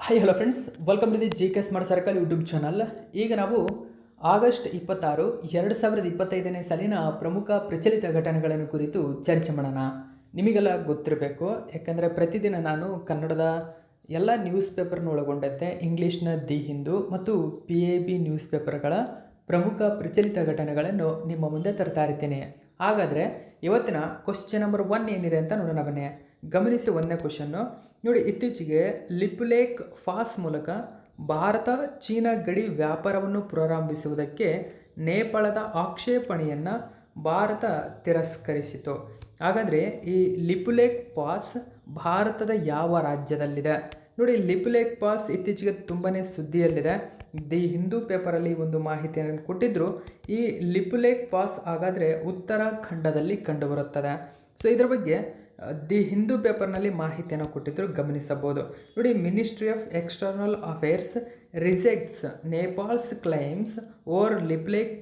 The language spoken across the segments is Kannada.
Hi hello friends, welcome to the G K smart circle YouTube channel. ಈಗ ನಾವು ಆಗಸ್ಟ್ 26, 2025ನೇ ಸಾಲಿನ ಪ್ರಮುಖ ಪ್ರಚಲಿತ ಘಟನೆಗಳನ್ನು ಕುರಿತು ಚರ್ಚೆ ಮಾಡೋಣ. ನಿಮಗೆಲ್ಲ ಗೊತ್ತಿರಬೇಕು, ಯಾಕಂದರೆ ಪ್ರತಿದಿನ ನಾನು ಕನ್ನಡದ ಎಲ್ಲ ನ್ಯೂಸ್ ಪೇಪರ್ನ ಒಳಗೊಂಡಂತೆ ಇಂಗ್ಲೀಷ್ನ ದಿ ಹಿಂದೂ ಮತ್ತು PAB ನ್ಯೂಸ್ ಪೇಪರ್ಗಳ ಪ್ರಮುಖ ಪ್ರಚಲಿತ ಘಟನೆಗಳನ್ನು ನಿಮ್ಮ ಮುಂದೆ ತರ್ತಾ ಇರ್ತೀನಿ. ಹಾಗಾದರೆ ಇವತ್ತಿನ ಕ್ವಶ್ಚನ್ ನಂಬರ್ 1 ಏನಿದೆ ಅಂತ ನೋಡೋಣ ಬನ್ನಿ. ಗಮನಿಸಿ ಒಂದನೇ ಕ್ವಶನ್ನು ನೋಡಿ. ಇತ್ತೀಚೆಗೆ ಲಿಪುಲೇಕ್ ಪಾಸ್ ಮೂಲಕ ಭಾರತ ಚೀನಾ ಗಡಿ ವ್ಯಾಪಾರವನ್ನು ಪ್ರಾರಂಭಿಸುವುದಕ್ಕೆ ನೇಪಾಳದ ಆಕ್ಷೇಪಣೆಯನ್ನು ಭಾರತ ತಿರಸ್ಕರಿಸಿತು. ಹಾಗಾದರೆ ಈ ಲಿಪುಲೇಕ್ ಪಾಸ್ ಭಾರತದ ಯಾವ ರಾಜ್ಯದಲ್ಲಿದೆ? ನೋಡಿ, ಲಿಪುಲೇಕ್ ಪಾಸ್ ಇತ್ತೀಚೆಗೆ ತುಂಬಾ ಸುದ್ದಿಯಲ್ಲಿದೆ. ದಿ ಹಿಂದೂ ಪೇಪರಲ್ಲಿ ಒಂದು ಮಾಹಿತಿಯನ್ನು ಕೊಟ್ಟಿದ್ದರು. ಈ ಲಿಪುಲೇಕ್ ಪಾಸ್ ಹಾಗಾದರೆ ಉತ್ತರಾಖಂಡದಲ್ಲಿ ಕಂಡುಬರುತ್ತದೆ. ಸೊ ಇದರ ಬಗ್ಗೆ ದಿ ಹಿಂದೂ ಪೇಪರ್ನಲ್ಲಿ ಮಾಹಿತಿಯನ್ನು ಕೊಟ್ಟಿದ್ದರು, ಗಮನಿಸಬಹುದು. ನೋಡಿ, ministry of external affairs rejects Nepal's claims over Lipulekh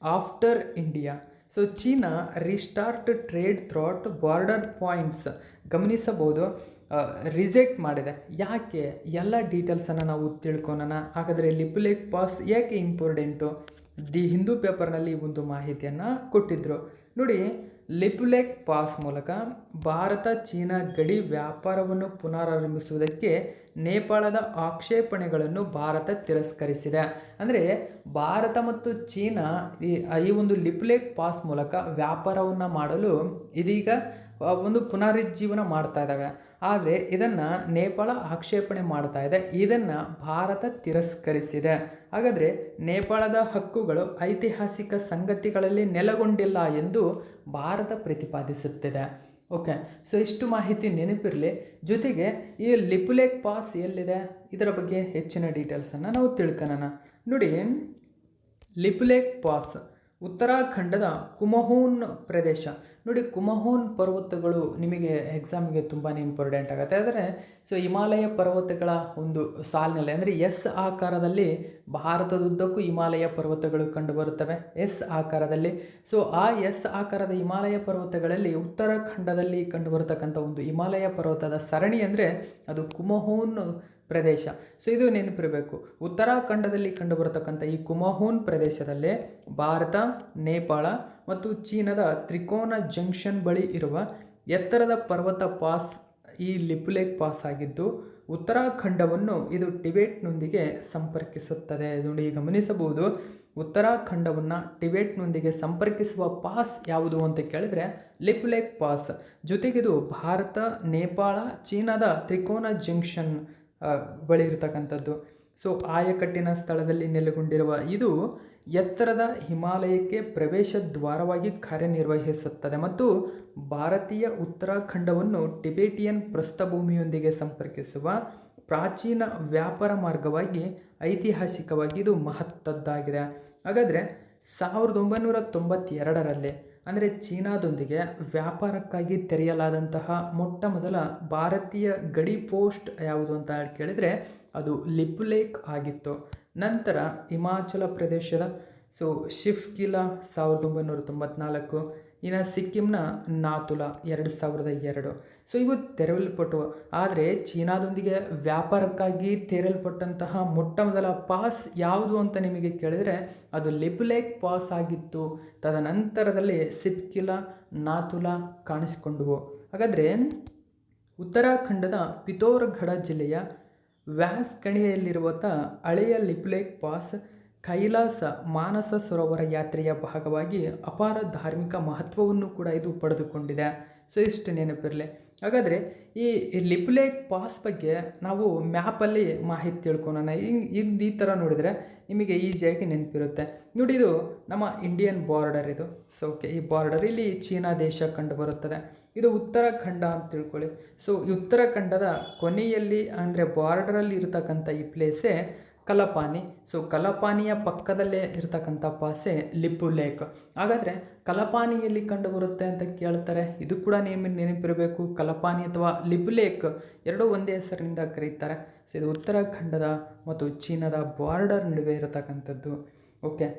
after India. So China restart trade through border points. ಗಮನಿಸಬಹುದು, ರಿಜೆಕ್ಟ್ ಮಾಡಿದೆ. ಯಾಕೆ? ಎಲ್ಲ ಡೀಟೇಲ್ಸನ್ನು ನಾವು ತಿಳ್ಕೊಳ್ಳೋಣ. ಹಾಗಾದರೆ ಲಿಪುಲೇಕ್ ಪಾಸ್ ಯಾಕೆ ಇಂಪಾರ್ಟೆಂಟು? ದಿ ಹಿಂದೂ ಪೇಪರ್ನಲ್ಲಿ ಒಂದು ಮಾಹಿತಿಯನ್ನು ಕೊಟ್ಟಿದ್ದರು. ನೋಡಿ, ಲಿಪುಲೇಕ್ ಪಾಸ್ ಮೂಲಕ ಭಾರತ ಚೀನಾ ಗಡಿ ವ್ಯಾಪಾರವನ್ನು ಪುನರಾರಂಭಿಸುವುದಕ್ಕೆ ನೇಪಾಳದ ಆಕ್ಷೇಪಣೆಗಳನ್ನು ಭಾರತ ತಿರಸ್ಕರಿಸಿದೆ. ಅಂದರೆ ಭಾರತ ಮತ್ತು ಚೀನಾ ಈ ಒಂದು ಲಿಪುಲೇಕ್ ಪಾಸ್ ಮೂಲಕ ವ್ಯಾಪಾರವನ್ನು ಮಾಡಲು ಇದೀಗ ಒಂದು ಪುನರುಜ್ಜೀವನ ಮಾಡ್ತಾ ಇದ್ದಾವೆ. ಆದರೆ ಇದನ್ನು ನೇಪಾಳ ಆಕ್ಷೇಪಣೆ ಮಾಡ್ತಾ ಇದೆ. ಇದನ್ನು ಭಾರತ ತಿರಸ್ಕರಿಸಿದೆ. ಹಾಗಾದರೆ ನೇಪಾಳದ ಹಕ್ಕುಗಳು ಐತಿಹಾಸಿಕ ಸಂಗತಿಗಳಲ್ಲಿ ನೆಲೆಗೊಂಡಿಲ್ಲ ಎಂದು ಭಾರತ ಪ್ರತಿಪಾದಿಸುತ್ತಿದೆ. ಓಕೆ, ಸೊ ಇಷ್ಟು ಮಾಹಿತಿ ನೆನಪಿರಲಿ. ಜೊತೆಗೆ ಈ ಲಿಪುಲೇಕ್ ಪಾಸ್ ಎಲ್ಲಿದೆ, ಇದರ ಬಗ್ಗೆ ಹೆಚ್ಚಿನ ಡೀಟೇಲ್ಸನ್ನು ನಾವು ತಿಳ್ಕೊಳ್ಳೋಣ. ನೋಡಿ, ಲಿಪುಲೇಕ್ ಪಾಸ್ ಉತ್ತರಾಖಂಡದ ಕುಮಹೋನ್ ಪ್ರದೇಶ. ನೋಡಿ, ಕುಮಹೋನ್ ಪರ್ವತಗಳು ನಿಮಗೆ ಎಕ್ಸಾಮಿಗೆ ತುಂಬಾ ಇಂಪಾರ್ಟೆಂಟ್ ಆಗುತ್ತೆ. ಆದರೆ ಸೊ ಹಿಮಾಲಯ ಪರ್ವತಗಳ ಒಂದು ಸಾಲಿನಲ್ಲಿ, ಅಂದರೆ ಎಸ್ ಆಕಾರದಲ್ಲಿ ಭಾರತದುದ್ದಕ್ಕೂ ಹಿಮಾಲಯ ಪರ್ವತಗಳು ಕಂಡುಬರುತ್ತವೆ, ಎಸ್ ಆಕಾರದಲ್ಲಿ. ಸೊ ಆ ಎಸ್ ಆಕಾರದ ಹಿಮಾಲಯ ಪರ್ವತಗಳಲ್ಲಿ ಉತ್ತರಾಖಂಡದಲ್ಲಿ ಕಂಡುಬರತಕ್ಕಂಥ ಒಂದು ಹಿಮಾಲಯ ಪರ್ವತದ ಸರಣಿ ಅಂದರೆ ಅದು ಕುಮಹೋನ್ ಪ್ರದೇಶ. ಸೊ ಇದು ನೆನಪಿರಬೇಕು. ಉತ್ತರಾಖಂಡದಲ್ಲಿ ಕಂಡುಬರತಕ್ಕಂಥ ಈ ಕುಮಹೋನ್ ಪ್ರದೇಶದಲ್ಲೇ ಭಾರತ, ನೇಪಾಳ ಮತ್ತು ಚೀನಾದ ತ್ರಿಕೋನ ಜಂಕ್ಷನ್ ಬಳಿ ಇರುವ ಎತ್ತರದ ಪರ್ವತ ಪಾಸ್ ಈ ಲಿಪುಲೇಕ್ ಪಾಸ್ ಆಗಿದ್ದು, ಉತ್ತರಾಖಂಡವನ್ನು ಇದು ಟಿಬೆಟ್ನೊಂದಿಗೆ ಸಂಪರ್ಕಿಸುತ್ತದೆ. ನೋಡಿ, ಗಮನಿಸಬಹುದು, ಉತ್ತರಾಖಂಡವನ್ನು ಟಿಬೆಟ್ನೊಂದಿಗೆ ಸಂಪರ್ಕಿಸುವ ಪಾಸ್ ಯಾವುದು ಅಂತ ಕೇಳಿದರೆ ಲಿಪುಲೇಕ್ ಪಾಸ್. ಜೊತೆಗಿದು ಭಾರತ, ನೇಪಾಳ, ಚೀನಾದ ತ್ರಿಕೋನ ಜಂಕ್ಷನ್ ಬಳಿ ಇರತಕ್ಕಂಥದ್ದು. ಸೊ ಆಯಕಟ್ಟಿನ ಸ್ಥಳದಲ್ಲಿ ನೆಲೆಗೊಂಡಿರುವ ಇದು ಎತ್ತರದ ಹಿಮಾಲಯಕ್ಕೆ ಪ್ರವೇಶ ದ್ವಾರವಾಗಿ ಕಾರ್ಯನಿರ್ವಹಿಸುತ್ತದೆ ಮತ್ತು ಭಾರತೀಯ ಉತ್ತರಾಖಂಡವನ್ನು ಟಿಬೆಟಿಯನ್ ಪ್ರಸ್ಥಭೂಮಿಯೊಂದಿಗೆ ಸಂಪರ್ಕಿಸುವ ಪ್ರಾಚೀನ ವ್ಯಾಪಾರ ಮಾರ್ಗವಾಗಿ ಐತಿಹಾಸಿಕವಾಗಿ ಇದು ಮಹತ್ವದ್ದಾಗಿದೆ. ಹಾಗಾದರೆ 1992ರಲ್ಲಿ ಅಂದರೆ ಚೀನಾದೊಂದಿಗೆ ವ್ಯಾಪಾರಕ್ಕಾಗಿ ತೆರೆಯಲಾದಂತಹ ಮೊಟ್ಟ ಮೊದಲ ಭಾರತೀಯ ಗಡಿ ಪೋಸ್ಟ್ ಯಾವುದು ಅಂತ ಕೇಳಿದರೆ ಅದು ಲಿಪುಲೇಕ್ ಆಗಿತ್ತು. ನಂತರ ಹಿಮಾಚಲ ಪ್ರದೇಶದ ಶಿಫ್ಕಿಲಾ 1994, ಇನ್ನು ಸಿಕ್ಕಿಂನ ನಾಥುಲಾ 2002. ಸೊ ಇವು ತೆರವಲ್ಪಟ್ಟವು. ಆದರೆ ಚೀನಾದೊಂದಿಗೆ ವ್ಯಾಪಾರಕ್ಕಾಗಿ ತೆರಲ್ಪಟ್ಟಂತಹ ಮೊಟ್ಟ ಮೊದಲ ಪಾಸ್ ಯಾವುದು ಅಂತ ನಿಮಗೆ ಕೇಳಿದರೆ ಅದು ಲಿಪುಲೇಕ್ ಪಾಸ್ ಆಗಿತ್ತು. ತದನಂತರದಲ್ಲಿ ಸಿಫ್ಕಿಲಾ, ನಾಥುಲಾ ಕಾಣಿಸಿಕೊಂಡವು. ಹಾಗಾದರೆ ಉತ್ತರಾಖಂಡದ ಪಿಥೋರ್ಗಢ ಜಿಲ್ಲೆಯ ವ್ಯಾಸ್ ಕಣಿವೆಯಲ್ಲಿರುವಂಥ ಹಳೆಯ ಲಿಪುಲೇಕ್ ಪಾಸ್ ಕೈಲಾಸ ಮಾನಸ ಸರೋವರ ಯಾತ್ರೆಯ ಭಾಗವಾಗಿ ಅಪಾರ ಧಾರ್ಮಿಕ ಮಹತ್ವವನ್ನು ಕೂಡ ಇದು ಪಡೆದುಕೊಂಡಿದೆ. ಸೊ ಇಷ್ಟು ನೆನಪಿರಲಿ. ಹಾಗಾದರೆ ಈ ಲಿಪುಲೇಕ್ ಪಾಸ್ ಬಗ್ಗೆ ನಾವು ಮ್ಯಾಪಲ್ಲಿ ಮಾಹಿತಿ ತಿಳ್ಕೊಳ್ಳೋಣ. ಈ ಥರ ನೋಡಿದರೆ ನಿಮಗೆ ಈಸಿಯಾಗಿ ನೆನಪಿರುತ್ತೆ. ನೋಡಿ, ಇದು ನಮ್ಮ ಇಂಡಿಯನ್ ಬಾರ್ಡರ್ ಇದು. ಸೊ ಓಕೆ, ಈ ಬಾರ್ಡರ್ ಇಲ್ಲಿ ಚೀನಾ ದೇಶ ಕಂಡುಬರುತ್ತದೆ. ಇದು ಉತ್ತರಾಖಂಡ ಅಂತ ತಿಳ್ಕೊಳ್ಳಿ. ಸೊ ಈ ಉತ್ತರಾಖಂಡದ ಕೊನೆಯಲ್ಲಿ ಅಂದರೆ ಬಾರ್ಡರಲ್ಲಿ ಇರತಕ್ಕಂಥ ಈ ಪ್ಲೇಸೇ ಕಲಪಾನಿ. ಸೊ ಕಲಪಾನಿಯ ಪಕ್ಕದಲ್ಲೇ ಇರತಕ್ಕಂಥ ಪಾಸೇ ಲಿಪುಲೇಕ್. ಹಾಗಾದರೆ ಕಲಪಾನಿಯಲ್ಲಿ ಕಂಡುಬರುತ್ತೆ ಅಂತ ಕೇಳ್ತಾರೆ. ಇದು ಕೂಡ ನೆನಪಿರಬೇಕು. ಕಲಪಾನಿ ಅಥವಾ ಲಿಪುಲೇಕ್ ಎರಡೂ ಒಂದೇ ಹೆಸರಿನಿಂದ ಕರೀತಾರೆ. ಸೊ ಇದು ಉತ್ತರಾಖಂಡದ ಮತ್ತು ಚೀನಾದ ಬಾರ್ಡರ್ ನಡುವೆ ಇರತಕ್ಕಂಥದ್ದು. ಓಕೆ,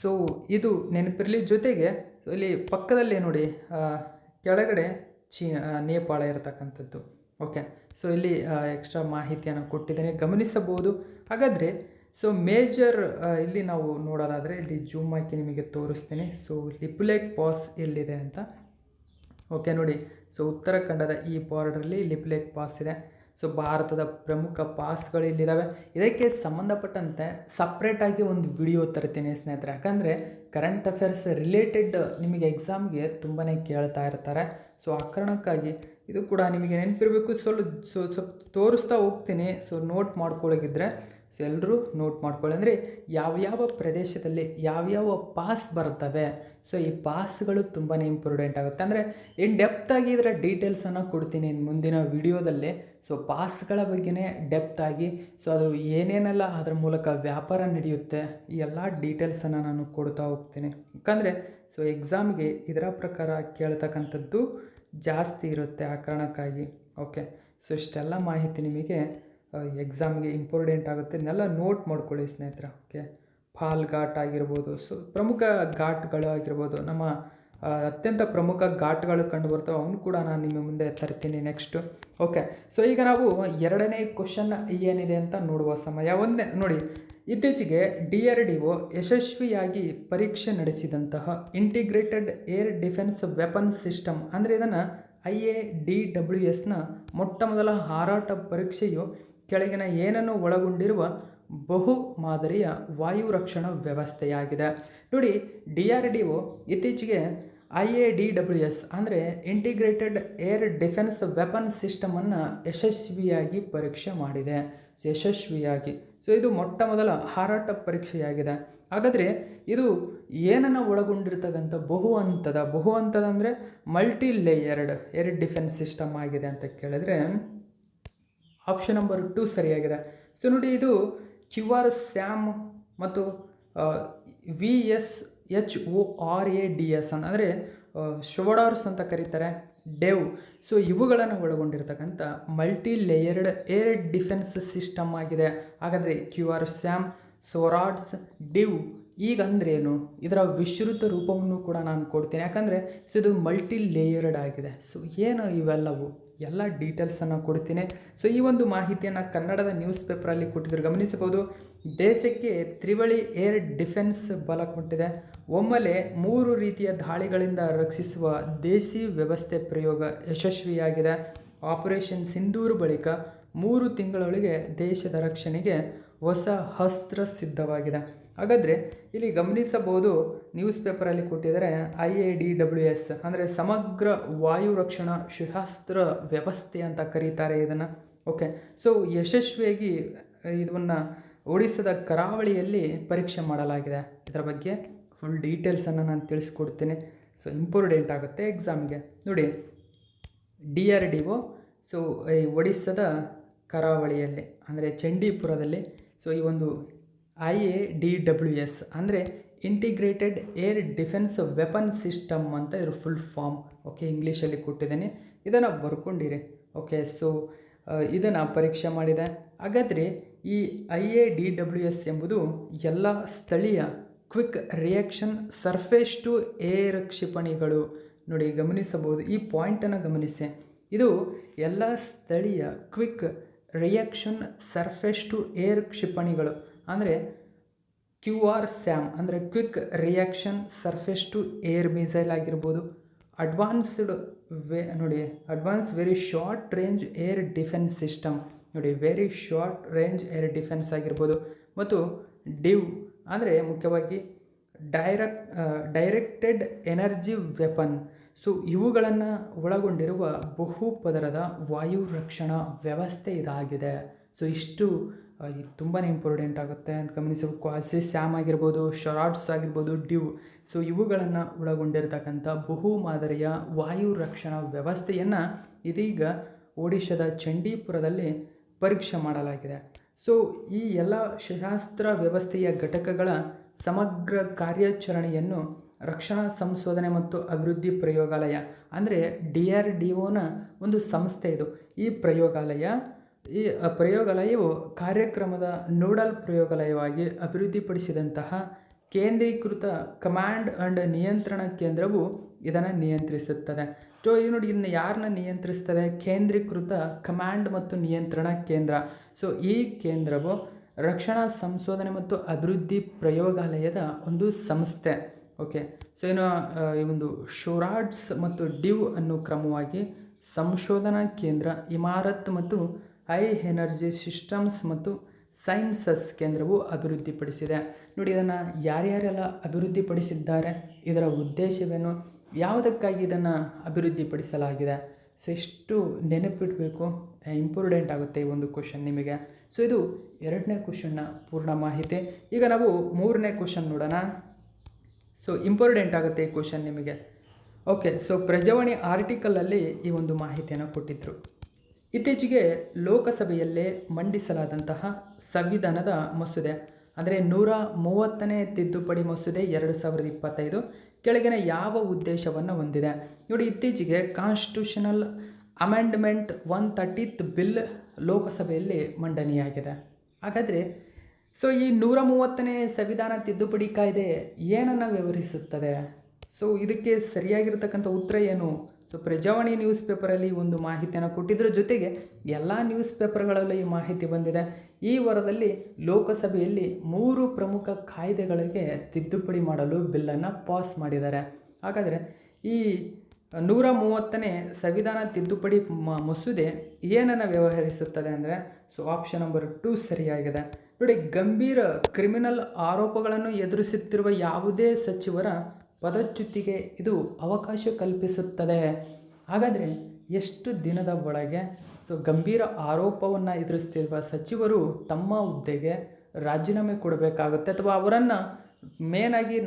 ಸೊ ಇದು ನೆನಪಿರಲಿ. ಜೊತೆಗೆ ಇಲ್ಲಿ ಪಕ್ಕದಲ್ಲೇ ನೋಡಿ ಕೆಳಗಡೆ ನೇಪಾಳ ಇರತಕ್ಕಂಥದ್ದು. ಓಕೆ, ಸೊ ಇಲ್ಲಿ ಎಕ್ಸ್ಟ್ರಾ ಮಾಹಿತಿಯನ್ನು ಕೊಟ್ಟಿದ್ದೇನೆ, ಗಮನಿಸಬಹುದು. ಹಾಗಾದರೆ ಸೊ ಮೇಜರ್ ಇಲ್ಲಿ ನಾವು ನೋಡೋದಾದರೆ ಇಲ್ಲಿ ಜೂಮ್ ಹಾಕಿ ನಿಮಗೆ ತೋರಿಸ್ತೀನಿ. ಸೊ ಲಿಪುಲೇಖ್ ಪಾಸ್ ಎಲ್ಲಿದೆ ಅಂತ. ಓಕೆ ನೋಡಿ, ಸೊ ಉತ್ತರಾಖಂಡದ ಈ ಬಾರ್ಡ್ರಲ್ಲಿ ಲಿಪುಲೇಖ್ ಪಾಸ್ ಇದೆ. ಸೊ ಭಾರತದ ಪ್ರಮುಖ ಪಾಸ್ಗಳು ಇಲ್ಲಿದ್ದಾವೆ. ಇದಕ್ಕೆ ಸಂಬಂಧಪಟ್ಟಂತೆ ಸಪ್ರೇಟಾಗಿ ಒಂದು ವಿಡಿಯೋ ತರ್ತೀನಿ ಸ್ನೇಹಿತರೆ, ಯಾಕಂದರೆ ಕರೆಂಟ್ ಅಫೇರ್ಸ್ ರಿಲೇಟೆಡ್ ನಿಮಗೆ ಎಕ್ಸಾಮ್ಗೆ ತುಂಬಾ ಕೇಳ್ತಾ ಇರ್ತಾರೆ. ಸೊ ಆ ಕಾರಣಕ್ಕಾಗಿ ಇದು ಕೂಡ ನಿಮಗೆ ನೆನಪಿರಬೇಕು. ಸ್ವಲ್ಪ ತೋರಿಸ್ತಾ ಹೋಗ್ತೀನಿ. ಸೊ ನೋಟ್ ಮಾಡ್ಕೊಳ್ಳೋಗಿದ್ರೆ ಸೊ ಎಲ್ಲರೂ ನೋಟ್ ಮಾಡ್ಕೊಳ್ಳಿ. ಅಂದರೆ ಯಾವ್ಯಾವ ಪ್ರದೇಶದಲ್ಲಿ ಯಾವ್ಯಾವ ಪಾಸ್ ಬರ್ತವೆ, ಸೊ ಈ ಪಾಸ್ಗಳು ತುಂಬಾ ಇಂಪಾರ್ಟೆಂಟ್ ಆಗುತ್ತೆ. ಅಂದರೆ ಇನ್ ಡೆಪ್ತಾಗಿ ಇದರ ಡೀಟೇಲ್ಸನ್ನು ಕೊಡ್ತೀನಿ ಮುಂದಿನ ವಿಡಿಯೋದಲ್ಲಿ. ಸೊ ಪಾಸ್ಗಳ ಬಗ್ಗೆನೇ ಡೆಪ್ತಾಗಿ, ಸೊ ಅದು ಏನೇನೆಲ್ಲ ಅದರ ಮೂಲಕ ವ್ಯಾಪಾರ ನಡೆಯುತ್ತೆ, ಈ ಎಲ್ಲ ಡೀಟೇಲ್ಸನ್ನು ನಾನು ಕೊಡ್ತಾ ಹೋಗ್ತೀನಿ. ಯಾಕಂದರೆ ಸೊ ಎಕ್ಸಾಮ್ಗೆ ಇದರ ಪ್ರಕಾರ ಕೇಳ್ತಕ್ಕಂಥದ್ದು ಜಾಸ್ತಿ ಇರುತ್ತೆ, ಆ ಕಾರಣಕ್ಕಾಗಿ. ಓಕೆ, ಸೊ ಇಷ್ಟೆಲ್ಲ ಮಾಹಿತಿ ನಿಮಗೆ ಎಕ್ಸಾಮ್ಗೆ ಇಂಪಾರ್ಟೆಂಟ್ ಆಗುತ್ತೆ. ಇದನ್ನೆಲ್ಲ ನೋಟ್ ಮಾಡ್ಕೊಳ್ಳಿ ಸ್ನೇಹಿತರೆ. ಓಕೆ, ಫಾಲ್ ಘಾಟ್ ಆಗಿರ್ಬೋದು, ಸೊ ಪ್ರಮುಖ ಘಾಟ್ಗಳು ಆಗಿರ್ಬೋದು, ನಮ್ಮ ಅತ್ಯಂತ ಪ್ರಮುಖ ಘಾಟ್ಗಳು ಕಂಡು ಬರ್ತವೆ, ಅವನು ಕೂಡ ನಾನು ನಿಮ್ಮ ಮುಂದೆ ತರ್ತೀನಿ ನೆಕ್ಸ್ಟು. ಓಕೆ, ಸೊ ಈಗ ನಾವು ಎರಡನೇ ಕ್ವಶನ್ ಏನಿದೆ ಅಂತ ನೋಡುವ ಸಮಯ. ಒಂದೇ ನೋಡಿ, ಇತ್ತೀಚೆಗೆ DRDO ಯಶಸ್ವಿಯಾಗಿ ಪರೀಕ್ಷೆ ನಡೆಸಿದಂತಹ integrated air defence weapon system, ಅಂದರೆ ಇದನ್ನು IADWSನ ಮೊಟ್ಟ ಮೊದಲ ಹಾರಾಟ ಪರೀಕ್ಷೆಯು ಕೆಳಗಿನ ಏನನ್ನು ಒಳಗೊಂಡಿರುವ ಬಹು ಮಾದರಿಯ ವಾಯು ರಕ್ಷಣಾ ವ್ಯವಸ್ಥೆಯಾಗಿದೆ. ನೋಡಿ, DRDO ಇತ್ತೀಚೆಗೆ IADWS ಅಂದರೆ ಇಂಟಿಗ್ರೇಟೆಡ್ ಏರ್ ಡಿಫೆನ್ಸ್ ವೆಪನ್ ಸಿಸ್ಟಮನ್ನು ಯಶಸ್ವಿಯಾಗಿ ಪರೀಕ್ಷೆ ಮಾಡಿದೆ. ಯಶಸ್ವಿಯಾಗಿ, ಸೊ ಇದು ಮೊಟ್ಟ ಮೊದಲ ಹಾರಾಟ ಪರೀಕ್ಷೆಯಾಗಿದೆ. ಹಾಗಾದರೆ ಇದು ಏನನ್ನು ಒಳಗೊಂಡಿರ್ತಕ್ಕಂಥ ಬಹು ಹಂತದ ಅಂದರೆ multi layered air defence system ಆಗಿದೆ ಅಂತ ಕೇಳಿದ್ರೆ ಆಪ್ಷನ್ ನಂಬರ್ 2 ಸರಿಯಾಗಿದೆ. ಸೊ ನೋಡಿ, ಇದು QRSAM ಮತ್ತು VSHORADS ಅಂದರೆ ಶೋಡಾರ್ಸ್ ಅಂತ ಕರೀತಾರೆ, ಡೆವ್. ಸೊ ಇವುಗಳನ್ನು ಒಳಗೊಂಡಿರ್ತಕ್ಕಂಥ multi layered air defence system ಆಗಿದೆ. ಹಾಗಾದರೆ QRSAM, ಸೋರಾಡ್ಸ್, ಡಿವ್ ಈಗ ಅಂದ್ರೇನು, ಇದರ ವಿಸ್ತೃತ ರೂಪವನ್ನು ಕೂಡ ನಾನು ಕೊಡ್ತೀನಿ. ಯಾಕಂದರೆ ಸೊ ಇದು ಮಲ್ಟಿ ಲೇಯರ್ಡ್ ಆಗಿದೆ. ಸೊ ಏನು ಇವೆಲ್ಲವು ಎಲ್ಲ ಡೀಟೇಲ್ಸನ್ನು ಕೊಡ್ತೀನಿ. ಸೊ ಈ ಒಂದು ಮಾಹಿತಿಯನ್ನು ಕನ್ನಡದ ನ್ಯೂಸ್ ಪೇಪರಲ್ಲಿ ಕೊಟ್ಟಿದ್ರು, ಗಮನಿಸಬಹುದು. ದೇಶಕ್ಕೆ ತ್ರಿವಳಿ ಏರ್ ಡಿಫೆನ್ಸ್ ಬಲ ಕೊಟ್ಟಿದೆ. ಒಮ್ಮೆಲೆ 3 ರೀತಿಯ ದಾಳಿಗಳಿಂದ ರಕ್ಷಿಸುವ ದೇಸಿ ವ್ಯವಸ್ಥೆ ಪ್ರಯೋಗ ಯಶಸ್ವಿಯಾಗಿದೆ. ಆಪರೇಷನ್ ಸಿಂಧೂರು ಬಳಿಕ 3 ತಿಂಗಳೊಳಗೆ ದೇಶದ ರಕ್ಷಣೆಗೆ ಹೊಸ ಅಸ್ತ್ರ ಸಿದ್ಧವಾಗಿದೆ. ಹಾಗಾದರೆ ಇಲ್ಲಿ ಗಮನಿಸಬಹುದು, ನ್ಯೂಸ್ ಪೇಪರಲ್ಲಿ ಕೊಟ್ಟಿದ್ದಾರೆ IADWS ಅಂದರೆ ಸಮಗ್ರ ವಾಯು ರಕ್ಷಣಾ ಶಸ್ತ್ರ ವ್ಯವಸ್ಥೆ ಅಂತ ಕರೀತಾರೆ ಇದನ್ನು. ಓಕೆ, ಸೊ ಯಶಸ್ವಿಯಾಗಿ ಇದನ್ನು ಒಡಿಸ್ಸಾದ ಕರಾವಳಿಯಲ್ಲಿ ಪರೀಕ್ಷೆ ಮಾಡಲಾಗಿದೆ. ಇದರ ಬಗ್ಗೆ ಫುಲ್ ಡೀಟೇಲ್ಸನ್ನು ನಾನು ತಿಳಿಸ್ಕೊಡ್ತೀನಿ. ಸೊ ಇಂಪಾರ್ಟೆಂಟ್ ಆಗುತ್ತೆ ಎಕ್ಸಾಮ್ಗೆ. ನೋಡಿ, DRDO ಸೊ ಈ ಒಡಿಸ್ಸಾದ ಕರಾವಳಿಯಲ್ಲಿ ಅಂದರೆ ಚಂಡೀಪುರದಲ್ಲಿ ಸೊ ಈ ಒಂದು IADWS ಅಂದರೆ integrated air defence weapon system ಅಂತ ಇದ್ರ ಫುಲ್ ಫಾರ್ಮ್. ಓಕೆ, ಇಂಗ್ಲೀಷಲ್ಲಿ ಕೊಟ್ಟಿದ್ದೇನೆ, ಇದನ್ನು ಬರ್ಕೊಂಡಿರಿ. ಓಕೆ, ಸೊ ಇದನ್ನು ಪರೀಕ್ಷೆ ಮಾಡಿದೆ. ಹಾಗಾದರೆ ಈ IADWS ಎಂಬುದು ಎಲ್ಲ ಸ್ಥಳೀಯ quick reaction surface to air ಕ್ಷಿಪಣಿಗಳು. ನೋಡಿ, ಗಮನಿಸಬಹುದು, ಈ ಪಾಯಿಂಟನ್ನು ಗಮನಿಸಿ. ಇದು ಎಲ್ಲ ಸ್ಥಳೀಯ quick reaction surface to air ಕ್ಷಿಪಣಿಗಳು ಅಂದರೆ QRSAM ಅಂದರೆ quick reaction surface to air missile ಆಗಿರ್ಬೋದು. Advanced advance very short range air defence system. ನೋಡಿ, very short range air defence ಆಗಿರ್ಬೋದು. ಮತ್ತು ಡಿವ್ ಅಂದರೆ ಮುಖ್ಯವಾಗಿ ಡೈರೆಕ್ಟೆಡ್ ಎನರ್ಜಿ ವೆಪನ್. ಸೊ ಇವುಗಳನ್ನು ಒಳಗೊಂಡಿರುವ ಬಹುಪದರದ ವಾಯು ರಕ್ಷಣಾ ವ್ಯವಸ್ಥೆ ಇದಾಗಿದೆ. ಸೊ ಇಷ್ಟು ತುಂಬಾ ಇಂಪಾರ್ಟೆಂಟ್ ಆಗುತ್ತೆ ಅಂತ ಗಮನಿಸಬೇಕು. QRSAM ಆಗಿರ್ಬೋದು, ಶೊರಾಡ್ಸ್ ಆಗಿರ್ಬೋದು, ಡಿವ್. ಸೊ ಇವುಗಳನ್ನು ಒಳಗೊಂಡಿರ್ತಕ್ಕಂಥ ಬಹು ಮಾದರಿಯ ವಾಯು ರಕ್ಷಣಾ ವ್ಯವಸ್ಥೆಯನ್ನು ಇದೀಗ ಒಡಿಶಾದ ಚಂಡೀಪುರದಲ್ಲಿ ಪರೀಕ್ಷೆ ಮಾಡಲಾಗಿದೆ. ಸೊ ಈ ಎಲ್ಲ ಶಸ್ತ್ರ ವ್ಯವಸ್ಥೆಯ ಘಟಕಗಳ ಸಮಗ್ರ ಕಾರ್ಯಾಚರಣೆಯನ್ನು ರಕ್ಷಣಾ ಸಂಶೋಧನೆ ಮತ್ತು ಅಭಿವೃದ್ಧಿ ಪ್ರಯೋಗಾಲಯ ಅಂದರೆ DRDOನ ಒಂದು ಸಂಸ್ಥೆ ಇದು. ಈ ಪ್ರಯೋಗಾಲಯವು ಕಾರ್ಯಕ್ರಮದ ನೋಡಲ್ ಪ್ರಯೋಗಾಲಯವಾಗಿ ಅಭಿವೃದ್ಧಿಪಡಿಸಿದಂತಹ ಕೇಂದ್ರೀಕೃತ ಕಮಾಂಡ್ ಆ್ಯಂಡ್ ನಿಯಂತ್ರಣ ಕೇಂದ್ರವು ಇದನ್ನು ನಿಯಂತ್ರಿಸುತ್ತದೆ. ಸೊ ಈ ನೋಡಿ ಇದನ್ನ ಯಾರನ್ನ ನಿಯಂತ್ರಿಸ್ತದೆ? ಕೇಂದ್ರೀಕೃತ ಕಮಾಂಡ್ ಮತ್ತು ನಿಯಂತ್ರಣ ಕೇಂದ್ರ. ಸೊ ಈ ಕೇಂದ್ರವು ರಕ್ಷಣಾ ಸಂಶೋಧನೆ ಮತ್ತು ಅಭಿವೃದ್ಧಿ ಪ್ರಯೋಗಾಲಯದ ಒಂದು ಸಂಸ್ಥೆ. ಓಕೆ, ಸೊ ಏನು ಈ ಒಂದು ಶೋರಾಡ್ಸ್ ಮತ್ತು ಡಿವ್ ಅನ್ನು ಕ್ರಮವಾಗಿ ಸಂಶೋಧನಾ ಕೇಂದ್ರ, ಇಮಾರತ್ ಮತ್ತು ಹೈ ಎನರ್ಜಿ ಸಿಸ್ಟಮ್ಸ್ ಮತ್ತು ಸೈನ್ಸಸ್ ಕೇಂದ್ರವು ಅಭಿವೃದ್ಧಿಪಡಿಸಿದೆ. ನೋಡಿ ಇದನ್ನು ಯಾರ್ಯಾರೆಲ್ಲ ಅಭಿವೃದ್ಧಿಪಡಿಸಿದ್ದಾರೆ, ಇದರ ಉದ್ದೇಶವೇನು, ಯಾವುದಕ್ಕಾಗಿ ಇದನ್ನು ಅಭಿವೃದ್ಧಿಪಡಿಸಲಾಗಿದೆ. ಸೊ ಎಷ್ಟು ನೆನಪಿಡಬೇಕು, ಇಂಪಾರ್ಟೆಂಟ್ ಆಗುತ್ತೆ ಈ ಒಂದು ಕ್ವಶನ್ ನಿಮಗೆ. ಸೊ ಇದು 2ನೇ ಕ್ವಶನ್ನ ಪೂರ್ಣ ಮಾಹಿತಿ. ಈಗ ನಾವು 3ನೇ ಕ್ವಶನ್ ನೋಡೋಣ. ಸೊ ಇಂಪಾರ್ಟೆಂಟ್ ಆಗುತ್ತೆ ಈ ಕ್ವಶನ್ ನಿಮಗೆ. ಓಕೆ, ಸೊ ಪ್ರಜಾವಾಣಿ ಆರ್ಟಿಕಲಲ್ಲಿ ಈ ಒಂದು ಮಾಹಿತಿಯನ್ನು ಕೊಟ್ಟಿದ್ದರು. ಇತ್ತೀಚೆಗೆ ಲೋಕಸಭೆಯಲ್ಲೇ ಮಂಡಿಸಲಾದಂತಹ ಸಂವಿಧಾನದ ಮಸೂದೆ ಅಂದರೆ 130ನೇ ತಿದ್ದುಪಡಿ ಮಸೂದೆ 2025 ಕೆಳಗಿನ ಯಾವ ಉದ್ದೇಶವನ್ನು ಹೊಂದಿದೆ? ನೋಡಿ, ಇತ್ತೀಚೆಗೆ ಕಾನ್ಸ್ಟಿಟ್ಯೂಷನಲ್ ಅಮೆಂಡ್ಮೆಂಟ್ 130th ಬಿಲ್ ಲೋಕಸಭೆಯಲ್ಲಿ ಮಂಡನೆಯಾಗಿದೆ. ಹಾಗಾದರೆ ಸೊ ಈ 130ನೇ ಸಂವಿಧಾನ ತಿದ್ದುಪಡಿ ಕಾಯ್ದೆ ಏನನ್ನು ವಿವರಿಸುತ್ತದೆ? ಸೊ ಇದಕ್ಕೆ ಸರಿಯಾಗಿರ್ತಕ್ಕಂಥ ಉತ್ತರ ಏನು? ಸೊ ಪ್ರಜಾವಾಣಿ ನ್ಯೂಸ್ ಪೇಪರಲ್ಲಿ ಒಂದು ಮಾಹಿತಿಯನ್ನು ಕೊಟ್ಟಿದ್ದರ ಜೊತೆಗೆ ಎಲ್ಲ ನ್ಯೂಸ್ ಪೇಪರ್ಗಳಲ್ಲಿ ಈ ಮಾಹಿತಿ ಬಂದಿದೆ. ಈ ವಾರದಲ್ಲಿ ಲೋಕಸಭೆಯಲ್ಲಿ 3 ಪ್ರಮುಖ ಕಾಯ್ದೆಗಳಿಗೆ ತಿದ್ದುಪಡಿ ಮಾಡಲು ಬಿಲ್ಲನ್ನು ಪಾಸ್ ಮಾಡಿದ್ದಾರೆ. ಹಾಗಾದರೆ ಈ 130ನೇ ಸಂವಿಧಾನ ತಿದ್ದುಪಡಿ ಮಸೂದೆ ಏನನ್ನು ವ್ಯವಹರಿಸುತ್ತದೆ ಅಂದರೆ, ಸೊ ಆಪ್ಷನ್ ನಂಬರ್ 2 ಸರಿಯಾಗಿದೆ. ನೋಡಿ, ಗಂಭೀರ ಕ್ರಿಮಿನಲ್ ಆರೋಪಗಳನ್ನು ಎದುರಿಸುತ್ತಿರುವ ಯಾವುದೇ ಸಚಿವರ ಪದಚ್ಯುತಿಗೆ ಇದು ಅವಕಾಶ ಕಲ್ಪಿಸುತ್ತದೆ. ಹಾಗಾದರೆ ಎಷ್ಟು ದಿನದ ಒಳಗೆ ಸೊ ಗಂಭೀರ ಆರೋಪವನ್ನು ಎದುರಿಸ್ತಿರುವ ಸಚಿವರು ತಮ್ಮ ಹುದ್ದೆಗೆ ರಾಜೀನಾಮೆ ಕೊಡಬೇಕಾಗುತ್ತೆ ಅಥವಾ ಅವರನ್ನು ಮೇನಾಗಿ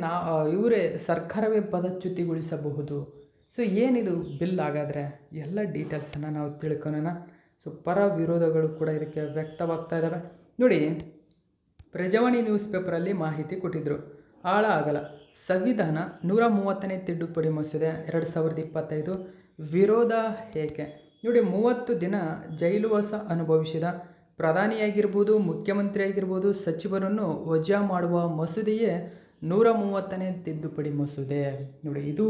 ಇವರೇ ಸರ್ಕಾರವೇ ಪದಚ್ಯುತಿಗೊಳಿಸಬಹುದು? ಸೊ ಏನಿದು ಬಿಲ್? ಹಾಗಾದರೆ ಎಲ್ಲ ಡೀಟೇಲ್ಸನ್ನು ನಾವು ತಿಳ್ಕೊಳ್ಳೋಣ. ಸೊ ಪರ ವಿರೋಧಗಳು ಕೂಡ ಇದಕ್ಕೆ ವ್ಯಕ್ತವಾಗ್ತಾ ಇದ್ದಾವೆ. ನೋಡಿ, ಪ್ರಜಾವಾಣಿ ನ್ಯೂಸ್ ಪೇಪರಲ್ಲಿ ಮಾಹಿತಿ ಕೊಟ್ಟಿದ್ದರು. ಆಳ ಆಗಲ್ಲ ಸಂವಿಧಾನ 130ನೇ ತಿದ್ದುಪಡಿ ಮಸೂದೆ 2025 ವಿರೋಧ ಏಕೆ? ನೋಡಿ, 30 ದಿನ ಜೈಲುವಾಸ ಅನುಭವಿಸಿದ ಪ್ರಧಾನಿಯಾಗಿರ್ಬೋದು, ಮುಖ್ಯಮಂತ್ರಿ ಆಗಿರ್ಬೋದು, ಸಚಿವರನ್ನು ವಜಾ ಮಾಡುವ ಮಸೂದೆಯೇ 130ನೇ ತಿದ್ದುಪಡಿ ಮಸೂದೆ. ನೋಡಿ, ಇದು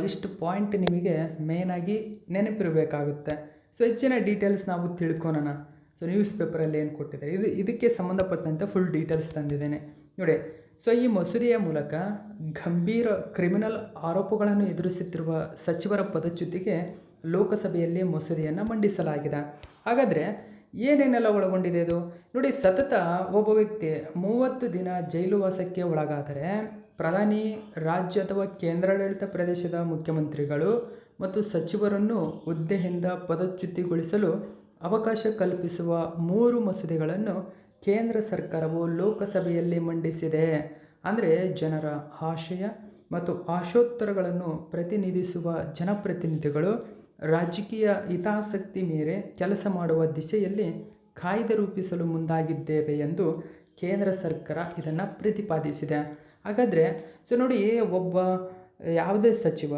ಇಷ್ಟು ಪಾಯಿಂಟ್ ನಿಮಗೆ ಮೇನಾಗಿ ನೆನಪಿರಬೇಕಾಗುತ್ತೆ. ಸೊ ಹೆಚ್ಚಿನ ಡೀಟೇಲ್ಸ್ ನಾವು ತಿಳ್ಕೊಳೋಣ. ಸೊ ನ್ಯೂಸ್ ಪೇಪರಲ್ಲಿ ಏನು ಕೊಟ್ಟಿದ್ದಾರೆ ಇದಕ್ಕೆ ಸಂಬಂಧಪಟ್ಟಂತೆ ಫುಲ್ ಡೀಟೇಲ್ಸ್ ತಂದಿದ್ದೇನೆ ನೋಡಿ. ಸೊ ಈ ಮಸೂದೆಯ ಮೂಲಕ ಗಂಭೀರ ಕ್ರಿಮಿನಲ್ ಆರೋಪಗಳನ್ನು ಎದುರಿಸುತ್ತಿರುವ ಸಚಿವರ ಪದಚ್ಯುತಿಗೆ ಲೋಕಸಭೆಯಲ್ಲಿ ಮಸೂದೆಯನ್ನು ಮಂಡಿಸಲಾಗಿದೆ. ಹಾಗಾದರೆ ಏನೇನೆಲ್ಲ ಒಳಗೊಂಡಿದೆ ಇದು? ನೋಡಿ, ಸತತ ಒಬ್ಬ ವ್ಯಕ್ತಿ 30 ದಿನ ಜೈಲುವಾಸಕ್ಕೆ ಒಳಗಾದರೆ ಪ್ರಧಾನಿ, ರಾಜ್ಯ ಅಥವಾ ಕೇಂದ್ರಾಡಳಿತ ಪ್ರದೇಶದ ಮುಖ್ಯಮಂತ್ರಿಗಳು ಮತ್ತು ಸಚಿವರನ್ನು ಹುದ್ದೆಯಿಂದ ಪದಚ್ಯುತಿಗೊಳಿಸಲು ಅವಕಾಶ ಕಲ್ಪಿಸುವ 3 ಮಸೂದೆಗಳನ್ನು ಕೇಂದ್ರ ಸರ್ಕಾರವು ಲೋಕಸಭೆಯಲ್ಲಿ ಮಂಡಿಸಿದೆ. ಅಂದರೆ ಜನರ ಆಶಯ ಮತ್ತು ಆಶೋತ್ತರಗಳನ್ನು ಪ್ರತಿನಿಧಿಸುವ ಜನಪ್ರತಿನಿಧಿಗಳು ರಾಜಕೀಯ ಹಿತಾಸಕ್ತಿ ಮೇರೆ ಕೆಲಸ ಮಾಡುವ ದಿಶೆಯಲ್ಲಿ ಕಾಯ್ದೆ ರೂಪಿಸಲು ಮುಂದಾಗಿದ್ದೇವೆ ಎಂದು ಕೇಂದ್ರ ಸರ್ಕಾರ ಇದನ್ನು ಪ್ರತಿಪಾದಿಸಿದೆ. ಹಾಗಾದರೆ ಸೊ ನೋಡಿ, ಒಬ್ಬ ಯಾವುದೇ ಸಚಿವ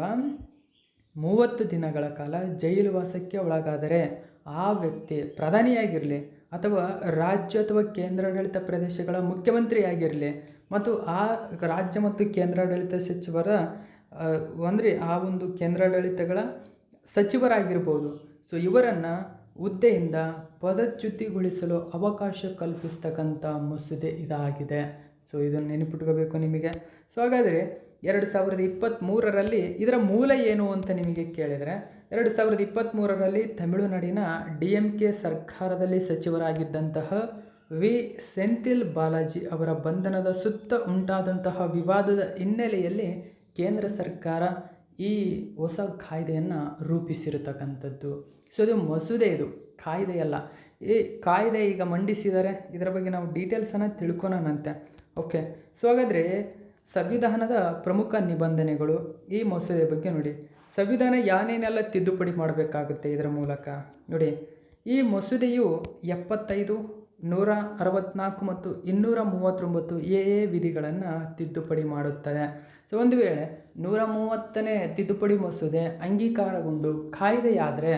30 ದಿನಗಳ ಕಾಲ ಜೈಲುವಾಸಕ್ಕೆ ಒಳಗಾದರೆ ಆ ವ್ಯಕ್ತಿ ಪ್ರಧಾನಿಯಾಗಿರಲಿ ಅಥವಾ ರಾಜ್ಯ ಅಥವಾ ಕೇಂದ್ರಾಡಳಿತ ಪ್ರದೇಶಗಳ ಮುಖ್ಯಮಂತ್ರಿಯಾಗಿರಲಿ ಮತ್ತು ಆ ರಾಜ್ಯ ಮತ್ತು ಕೇಂದ್ರಾಡಳಿತ ಸಚಿವರ ಅಂದರೆ ಆ ಒಂದು ಕೇಂದ್ರಾಡಳಿತಗಳ ಸಚಿವರಾಗಿರ್ಬೋದು. ಸೊ ಇವರನ್ನು ಹುದ್ದೆಯಿಂದ ಪದಚ್ಯುತಿಗೊಳಿಸಲು ಅವಕಾಶ ಕಲ್ಪಿಸ್ತಕ್ಕಂಥ ಮಸೂದೆ ಇದಾಗಿದೆ. ಸೊ ಇದನ್ನು ನೆನಪಿಟ್ಕೋಬೇಕು ನಿಮಗೆ. ಸೊ ಹಾಗಾದರೆ 2023ರಲ್ಲಿ ಇದರ ಮೂಲ ಏನು ಅಂತ ನಿಮಗೆ ಕೇಳಿದರೆ, 2023ರಲ್ಲಿ ತಮಿಳುನಾಡಿನ DMK ಸರ್ಕಾರದಲ್ಲಿ ಸಚಿವರಾಗಿದ್ದಂತಹ ವಿ ಸೆಂಥಿಲ್ ಬಾಲಾಜಿ ಅವರ ಬಂಧನದ ಸುತ್ತ ಉಂಟಾದಂತಹ ವಿವಾದದ ಹಿನ್ನೆಲೆಯಲ್ಲಿ ಕೇಂದ್ರ ಸರ್ಕಾರ ಈ ಹೊಸ ಕಾಯ್ದೆಯನ್ನು ರೂಪಿಸಿರತಕ್ಕಂಥದ್ದು. ಸೊ ಇದು ಮಸೂದೆ, ಇದು ಕಾಯ್ದೆಯಲ್ಲ. ಈ ಕಾಯ್ದೆ ಈಗ ಮಂಡಿಸಿದ್ದಾರೆ, ಇದರ ಬಗ್ಗೆ ನಾವು ಡೀಟೇಲ್ಸನ್ನು ತಿಳ್ಕೊಳೋಣಂತೆ. ಓಕೆ, ಸೊ ಹಾಗಾದರೆ ಸಂವಿಧಾನದ ಪ್ರಮುಖ ನಿಬಂಧನೆಗಳು ಈ ಮಸೂದೆ ಬಗ್ಗೆ ನೋಡಿ. ಸಂವಿಧಾನ ಏನೇನೆಲ್ಲ ತಿದ್ದುಪಡಿ ಮಾಡಬೇಕಾಗುತ್ತೆ ಇದರ ಮೂಲಕ ನೋಡಿ. ಈ ಮಸೂದೆಯು 75, 164 ಮತ್ತು 239 AA ವಿಧಿಗಳನ್ನು ತಿದ್ದುಪಡಿ ಮಾಡುತ್ತದೆ. ಸೊ ಒಂದು ವೇಳೆ 130ನೇ ತಿದ್ದುಪಡಿ ಮಸೂದೆ ಅಂಗೀಕಾರಗೊಂಡು ಕಾಯ್ದೆಯಾದರೆ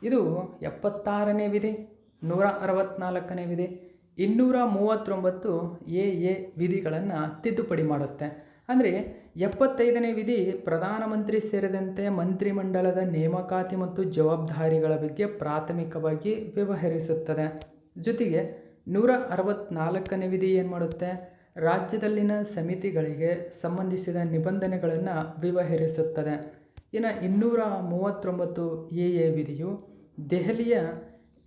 ಇದು 76ನೇ ವಿಧಿ, 164ನೇ ವಿಧಿ, 239 AA ವಿಧಿಗಳನ್ನು ತಿದ್ದುಪಡಿ ಮಾಡುತ್ತೆ. ಅಂದರೆ 75ನೇ ವಿಧಿ ಪ್ರಧಾನಮಂತ್ರಿ ಸೇರಿದಂತೆ ಮಂತ್ರಿಮಂಡಲದ ನೇಮಕಾತಿ ಮತ್ತು ಜವಾಬ್ದಾರಿಗಳ ಬಗ್ಗೆ ಪ್ರಾಥಮಿಕವಾಗಿ ವ್ಯವಹರಿಸುತ್ತದೆ. ಜೊತೆಗೆ 164ನೇ ವಿಧಿ ಏನು ಮಾಡುತ್ತೆ, ರಾಜ್ಯದಲ್ಲಿನ ಸಮಿತಿಗಳಿಗೆ ಸಂಬಂಧಿಸಿದ ನಿಬಂಧನೆಗಳನ್ನು ವ್ಯವಹರಿಸುತ್ತದೆ. ಇನ್ನು 239 ಎ ವಿಧಿಯು ದೆಹಲಿಯ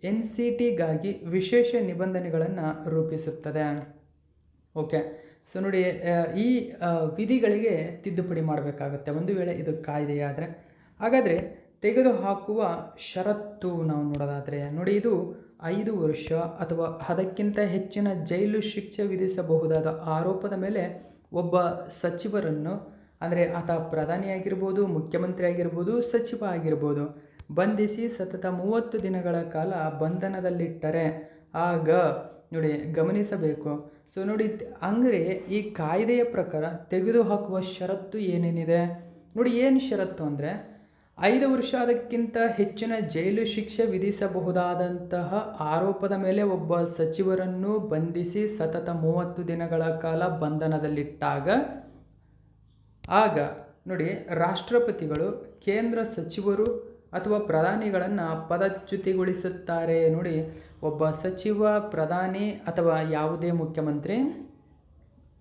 NCTಗಾಗಿ ವಿಶೇಷ ನಿಬಂಧನೆಗಳನ್ನು ರೂಪಿಸುತ್ತದೆ. ಓಕೆ, ಸೊ ನೋಡಿ, ಈ ವಿಧಿಗಳಿಗೆ ತಿದ್ದುಪಡಿ ಮಾಡಬೇಕಾಗುತ್ತೆ ಒಂದು ವೇಳೆ ಇದು ಕಾಯ್ದೆಯಾದರೆ. ಹಾಗಾದರೆ ತೆಗೆದುಹಾಕುವ ಷರತ್ತು ನಾವು ನೋಡೋದಾದರೆ ನೋಡಿ, ಇದು 5 ವರ್ಷ ಅಥವಾ ಅದಕ್ಕಿಂತ ಹೆಚ್ಚಿನ ಜೈಲು ಶಿಕ್ಷೆ ವಿಧಿಸಬಹುದಾದ ಆರೋಪದ ಮೇಲೆ ಒಬ್ಬ ಸಚಿವರನ್ನು, ಅಂದರೆ ಆತ ಪ್ರಧಾನಿಯಾಗಿರ್ಬೋದು, ಮುಖ್ಯಮಂತ್ರಿ ಆಗಿರ್ಬೋದು, ಸಚಿವ ಆಗಿರ್ಬೋದು, ಬಂಧಿಸಿ ಸತತ 30 ದಿನಗಳ ಕಾಲ ಬಂಧನದಲ್ಲಿಟ್ಟರೆ ಆಗ ನೋಡಿ ಗಮನಿಸಬೇಕು. ಸೊ ನೋಡಿ, ಅಂದರೆ ಈ ಕಾಯ್ದೆಯ ಪ್ರಕಾರ ತೆಗೆದುಹಾಕುವ ಷರತ್ತು ಏನೇನಿದೆ ನೋಡಿ. ಏನು ಷರತ್ತು ಅಂದರೆ 5 ವರ್ಷ ಅದಕ್ಕಿಂತ ಹೆಚ್ಚಿನ ಜೈಲು ಶಿಕ್ಷೆ ವಿಧಿಸಬಹುದಾದಂತಹ ಆರೋಪದ ಮೇಲೆ ಒಬ್ಬ ಸಚಿವರನ್ನು ಬಂಧಿಸಿ ಸತತ 30 ದಿನಗಳ ಕಾಲ ಬಂಧನದಲ್ಲಿಟ್ಟಾಗ ಆಗ ನೋಡಿ ರಾಷ್ಟ್ರಪತಿಗಳು ಕೇಂದ್ರ ಸಚಿವರು ಅಥವಾ ಪ್ರಧಾನಿಗಳನ್ನು ಪದಚ್ಯುತಿಗೊಳಿಸುತ್ತಾರೆ. ನೋಡಿ, ಒಬ್ಬ ಸಚಿವ, ಪ್ರಧಾನಿ ಅಥವಾ ಯಾವುದೇ ಮುಖ್ಯಮಂತ್ರಿ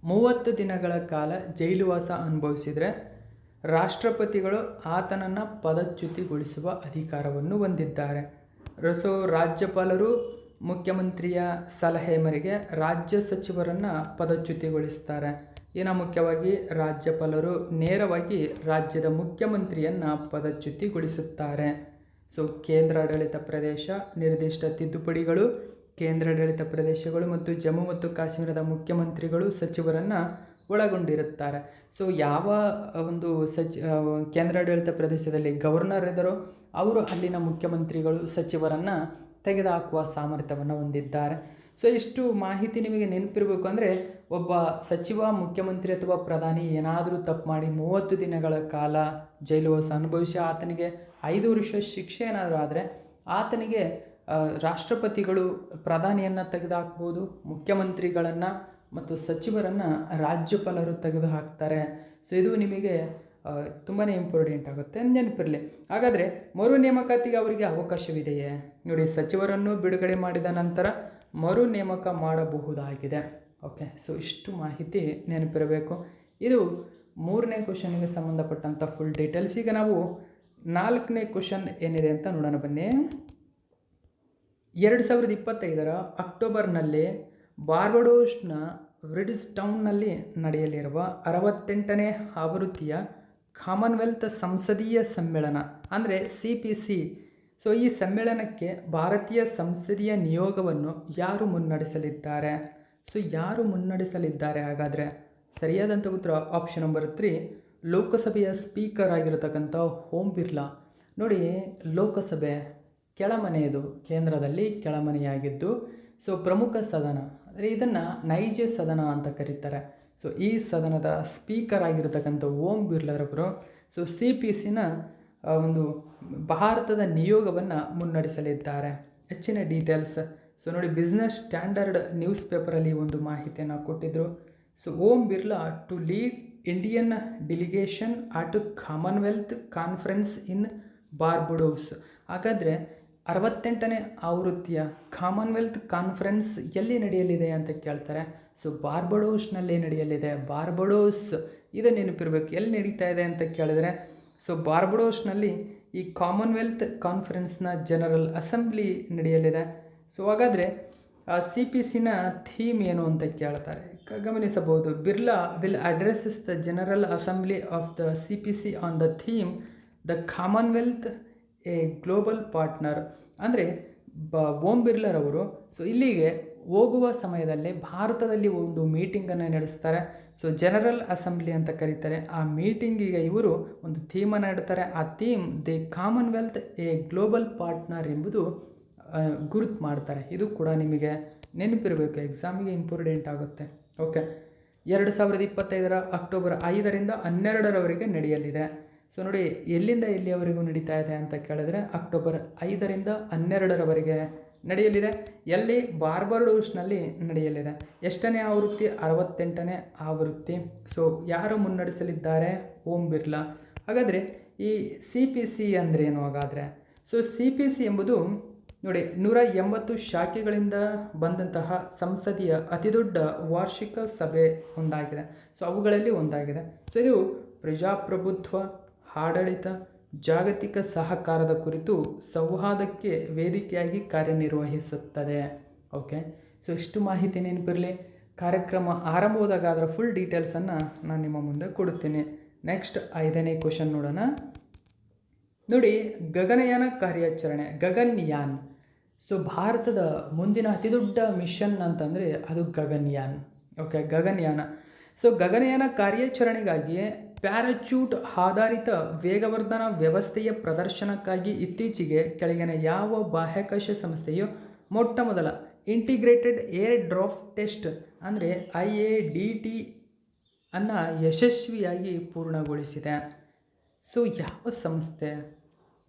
30 ದಿನಗಳ ಕಾಲ ಜೈಲುವಾಸ ಅನುಭವಿಸಿದರೆ ರಾಷ್ಟ್ರಪತಿಗಳು ಆತನನ್ನು ಪದಚ್ಯುತಿಗೊಳಿಸುವ ಅಧಿಕಾರವನ್ನು ಹೊಂದಿದ್ದಾರೆ. ಸೊ ರಾಜ್ಯಪಾಲರು ಮುಖ್ಯಮಂತ್ರಿಯ ಸಲಹೆ ಮೇರೆಗೆ ರಾಜ್ಯ ಸಚಿವರನ್ನು ಪದಚ್ಯುತಿಗೊಳಿಸ್ತಾರೆ. ಇನ್ನು ಮುಖ್ಯವಾಗಿ ರಾಜ್ಯಪಾಲರು ನೇರವಾಗಿ ರಾಜ್ಯದ ಮುಖ್ಯಮಂತ್ರಿಯನ್ನು ಪದಚ್ಯುತಿಗೊಳಿಸುತ್ತಾರೆ. ಸೊ ಕೇಂದ್ರಾಡಳಿತ ಪ್ರದೇಶ ನಿರ್ದಿಷ್ಟ ತಿದ್ದುಪಡಿಗಳು, ಕೇಂದ್ರಾಡಳಿತ ಪ್ರದೇಶಗಳು ಮತ್ತು ಜಮ್ಮು ಮತ್ತು ಕಾಶ್ಮೀರದ ಮುಖ್ಯಮಂತ್ರಿಗಳು ಸಚಿವರನ್ನು ಒಳಗೊಂಡಿರುತ್ತಾರೆ. ಸೊ ಯಾವ ಒಂದು ಕೇಂದ್ರಾಡಳಿತ ಪ್ರದೇಶದಲ್ಲಿ ಗವರ್ನರ್ ಇದ್ದಾರೋ ಅವರು ಅಲ್ಲಿನ ಮುಖ್ಯಮಂತ್ರಿಗಳು ಸಚಿವರನ್ನು ತೆಗೆದುಹಾಕುವ ಸಾಮರ್ಥ್ಯವನ್ನು ಹೊಂದಿದ್ದಾರೆ. ಸೊ ಇಷ್ಟು ಮಾಹಿತಿ ನಿಮಗೆ ನೆನಪಿರಬೇಕು. ಅಂದರೆ ಒಬ್ಬ ಸಚಿವ, ಮುಖ್ಯಮಂತ್ರಿ ಅಥವಾ ಪ್ರಧಾನಿ ಏನಾದರೂ ತಪ್ಪು ಮಾಡಿ 30 ದಿನಗಳ ಕಾಲ ಜೈಲುವಾಸ ಅನುಭವಿಸಿ ಆತನಿಗೆ 5 ವರ್ಷ ಶಿಕ್ಷೆ ಏನಾದರೂ ಆದರೆ ಆತನಿಗೆ ರಾಷ್ಟ್ರಪತಿಗಳು ಪ್ರಧಾನಿಯನ್ನು ತೆಗೆದುಹಾಕ್ಬೋದು, ಮುಖ್ಯಮಂತ್ರಿಗಳನ್ನು ಮತ್ತು ಸಚಿವರನ್ನು ರಾಜ್ಯಪಾಲರು ತೆಗೆದುಹಾಕ್ತಾರೆ. ಸೊ ಇದು ನಿಮಗೆ ತುಂಬಾ ಇಂಪಾರ್ಟೆಂಟ್ ಆಗುತ್ತೆ, ನೆನಪಿರಲಿ. ಹಾಗಾದರೆ ಮರು ನೇಮಕಾತಿಗೆ ಅವರಿಗೆ ಅವಕಾಶವಿದೆಯೇ ನೋಡಿ. ಸಚಿವರನ್ನು ಬಿಡುಗಡೆ ಮಾಡಿದ ನಂತರ ಮರು ನೇಮಕ ಮಾಡಬಹುದಾಗಿದೆ. ಓಕೆ, ಸೊ ಇಷ್ಟು ಮಾಹಿತಿ ನೆನಪಿರಬೇಕು. ಇದು 3ನೇ ಕ್ವಶನ್ಗೆ ಸಂಬಂಧಪಟ್ಟಂಥ ಫುಲ್ ಡೀಟೇಲ್ಸ್. ಈಗ ನಾವು 4ನೇ ಕ್ವಶನ್ ಏನಿದೆ ಅಂತ ನೋಡೋಣ ಬನ್ನಿ. 2025 ಅಕ್ಟೋಬರ್ನಲ್ಲಿ ಬಾರ್ಬಡೋಸ್ನ ಬ್ರಿಟಿಷ್ ಟೌನ್ನಲ್ಲಿ ನಡೆಯಲಿರುವ 68ನೇ ಆವೃತ್ತಿಯ ಕಾಮನ್ವೆಲ್ತ್ ಸಂಸದೀಯ ಸಮ್ಮೇಳನ ಅಂದರೆ CPC. ಸೊ ಈ ಸಮ್ಮೇಳನಕ್ಕೆ ಭಾರತೀಯ ಸಂಸದೀಯ ನಿಯೋಗವನ್ನು ಯಾರು ಮುನ್ನಡೆಸಲಿದ್ದಾರೆ? ಸೊ ಯಾರು ಮುನ್ನಡೆಸಲಿದ್ದಾರೆ? ಹಾಗಾದರೆ ಸರಿಯಾದಂಥ ಉತ್ತರ ಆಪ್ಷನ್ ನಂಬರ್ 3, ಲೋಕಸಭೆಯ ಸ್ಪೀಕರ್ ಆಗಿರತಕ್ಕಂಥ ಓಂ ಬಿರ್ಲಾ. ನೋಡಿ, ಲೋಕಸಭೆ ಕೆಳಮನೆಯದು, ಕೇಂದ್ರದಲ್ಲಿ ಕೆಳಮನೆಯಾಗಿದ್ದು ಸೊ ಪ್ರಮುಖ ಸದನ, ಅಂದರೆ ಇದನ್ನು ನೈಜ ಸದನ ಅಂತ ಕರೀತಾರೆ. ಸೊ ಈ ಸದನದ ಸ್ಪೀಕರ್ ಆಗಿರತಕ್ಕಂಥ ಓಂ ಬಿರ್ಲಾರವರು ಸೊ CPCನ ಒಂದು ಭಾರತದ ನಿಯೋಗವನ್ನು ಮುನ್ನಡೆಸಲಿದ್ದಾರೆ. ಹೆಚ್ಚಿನ ಡೀಟೇಲ್ಸ್ ಸೊ ನೋಡಿ, ಬಿಸ್ನೆಸ್ ಸ್ಟ್ಯಾಂಡರ್ಡ್ ನ್ಯೂಸ್ ಪೇಪರಲ್ಲಿ ಒಂದು ಮಾಹಿತಿಯನ್ನು ಕೊಟ್ಟಿದ್ದರು. So Om Birla to lead Indian delegation at Commonwealth conference in Barbados. ಹಾಗಾದರೆ 68ನೇ ಆವೃತ್ತಿಯ ಕಾಮನ್ವೆಲ್ತ್ ಕಾನ್ಫರೆನ್ಸ್ ಎಲ್ಲಿ ನಡೆಯಲಿದೆ ಅಂತ ಕೇಳ್ತಾರೆ. ಸೊ ಬಾರ್ಬಡೋಸ್ನಲ್ಲಿ ನಡೆಯಲಿದೆ. ಬಾರ್ಬಡೋಸ್ ಇದು ನೆನಪಿರಬೇಕು. ಎಲ್ಲಿ ನಡೀತಾ ಇದೆ ಅಂತ ಕೇಳಿದರೆ ಸೊ ಬಾರ್ಬಡೋಸ್ನಲ್ಲಿ ಈ ಕಾಮನ್ವೆಲ್ತ್ ಕಾನ್ಫರೆನ್ಸ್ನ ಜನರಲ್ ಅಸೆಂಬ್ಲಿ ನಡೆಯಲಿದೆ. ಸೊ ಹಾಗಾದರೆ CPCನ ಥೀಮ್ ಏನು ಅಂತ ಕೇಳ್ತಾರೆ, ಗಮನಿಸಬಹುದು. Birla will addresses the general assembly of the CPC on the theme the Commonwealth A global partner. ಅಂದರೆ ಓಂ ಬಿರ್ಲಾರವರು ಸೊ ಇಲ್ಲಿಗೆ ಹೋಗುವ ಸಮಯದಲ್ಲಿ ಭಾರತದಲ್ಲಿ ಒಂದು ಮೀಟಿಂಗನ್ನು ನಡೆಸ್ತಾರೆ. ಸೊ ಜನರಲ್ ಅಸೆಂಬ್ಲಿ ಅಂತ ಕರೀತಾರೆ. ಆ ಮೀಟಿಂಗಿಗೆ ಇವರು ಒಂದು ಥೀಮನ್ನು ಇಡ್ತಾರೆ. ಆ theme the Commonwealth A global partner ಎಂಬುದು ಗುರುತು ಮಾಡ್ತಾರೆ. ಇದು ಕೂಡ ನಿಮಗೆ ನೆನಪಿರಬೇಕು, ಎಕ್ಸಾಮಿಗೆ ಇಂಪಾರ್ಟೆಂಟ್ ಆಗುತ್ತೆ. ಓಕೆ, 2025 ಅಕ್ಟೋಬರ್ 5ರಿಂದ 12ರವರೆಗೆ ನಡೆಯಲಿದೆ. ಸೊ ನೋಡಿ, ಎಲ್ಲಿಂದ ಎಲ್ಲಿಯವರೆಗೂ ನಡೀತಾ ಇದೆ ಅಂತ ಕೇಳಿದ್ರೆ ಅಕ್ಟೋಬರ್ 5ರಿಂದ 12ರವರೆಗೆ ನಡೆಯಲಿದೆ. ಎಲ್ಲಿ? ಬಾರ್ಬಡೋಸ್ನಲ್ಲಿ ನಡೆಯಲಿದೆ. ಎಷ್ಟನೇ ಆವೃತ್ತಿ? 68ನೇ ಆವೃತ್ತಿ. ಸೊ ಯಾರು ಮುನ್ನಡೆಸಲಿದ್ದಾರೆ? ಓಂ ಬಿರ್ಲಾ. ಹಾಗಾದರೆ ಈ CPC ಅಂದ್ರೇನು ಹಾಗಾದರೆ? ಸೊ CPC ಎಂಬುದು ನೋಡಿ 180 ಶಾಖೆಗಳಿಂದ ಬಂದಂತಹ ಸಂಸದೀಯ ಅತಿದೊಡ್ಡ ವಾರ್ಷಿಕ ಸಭೆ ಒಂದಾಗಿದೆ. ಸೊ ಅವುಗಳಲ್ಲಿ ಒಂದಾಗಿದೆ. ಸೊ ಇದು ಪ್ರಜಾಪ್ರಭುತ್ವ, ಆಡಳಿತ, ಜಾಗತಿಕ ಸಹಕಾರದ ಕುರಿತು ಸಂವಾದಕ್ಕೆ ವೇದಿಕೆಯಾಗಿ ಕಾರ್ಯನಿರ್ವಹಿಸುತ್ತದೆ. ಓಕೆ, ಸೊ ಇಷ್ಟು ಮಾಹಿತಿ ನೆನಪಿರಲಿ. ಕಾರ್ಯಕ್ರಮ ಆರಂಭವಾದಾಗ ಅದರ ಫುಲ್ ಡೀಟೇಲ್ಸನ್ನು ನಾನು ನಿಮ್ಮ ಮುಂದೆ ಕೊಡುತ್ತೇನೆ. ನೆಕ್ಸ್ಟ್ 5ನೇ ಕ್ವಶನ್ ನೋಡೋಣ. ನೋಡಿ, ಗಗನಯಾನ ಕಾರ್ಯಾಚರಣೆ, ಗಗನ್ಯಾನ್. ಸೊ ಭಾರತದ ಮುಂದಿನ ಅತಿದೊಡ್ಡ ಮಿಷನ್ ಅಂತಂದರೆ ಅದು ಗಗನ್ಯಾನ್. ಓಕೆ, ಗಗನಯಾನ. ಸೊ ಗಗನಯಾನ ಕಾರ್ಯಾಚರಣೆಗಾಗಿ ಪ್ಯಾರಾಚೂಟ್ ಆಧಾರಿತ ವೇಗವರ್ಧನಾ ವ್ಯವಸ್ಥೆಯ ಪ್ರದರ್ಶನಕ್ಕಾಗಿ ಇತ್ತೀಚೆಗೆ ಕೆಳಗಿನ ಯಾವ ಬಾಹ್ಯಾಕಾಶ ಸಂಸ್ಥೆಯು ಮೊಟ್ಟ ಮೊದಲ ಇಂಟಿಗ್ರೇಟೆಡ್ ಏರ್ ಡ್ರಾಫ್ಟ್ ಟೆಸ್ಟ್ ಅಂದರೆ IADT ಅನ್ನು ಯಶಸ್ವಿಯಾಗಿ ಪೂರ್ಣಗೊಳಿಸಿದೆ? ಸೊ ಯಾವ ಸಂಸ್ಥೆ?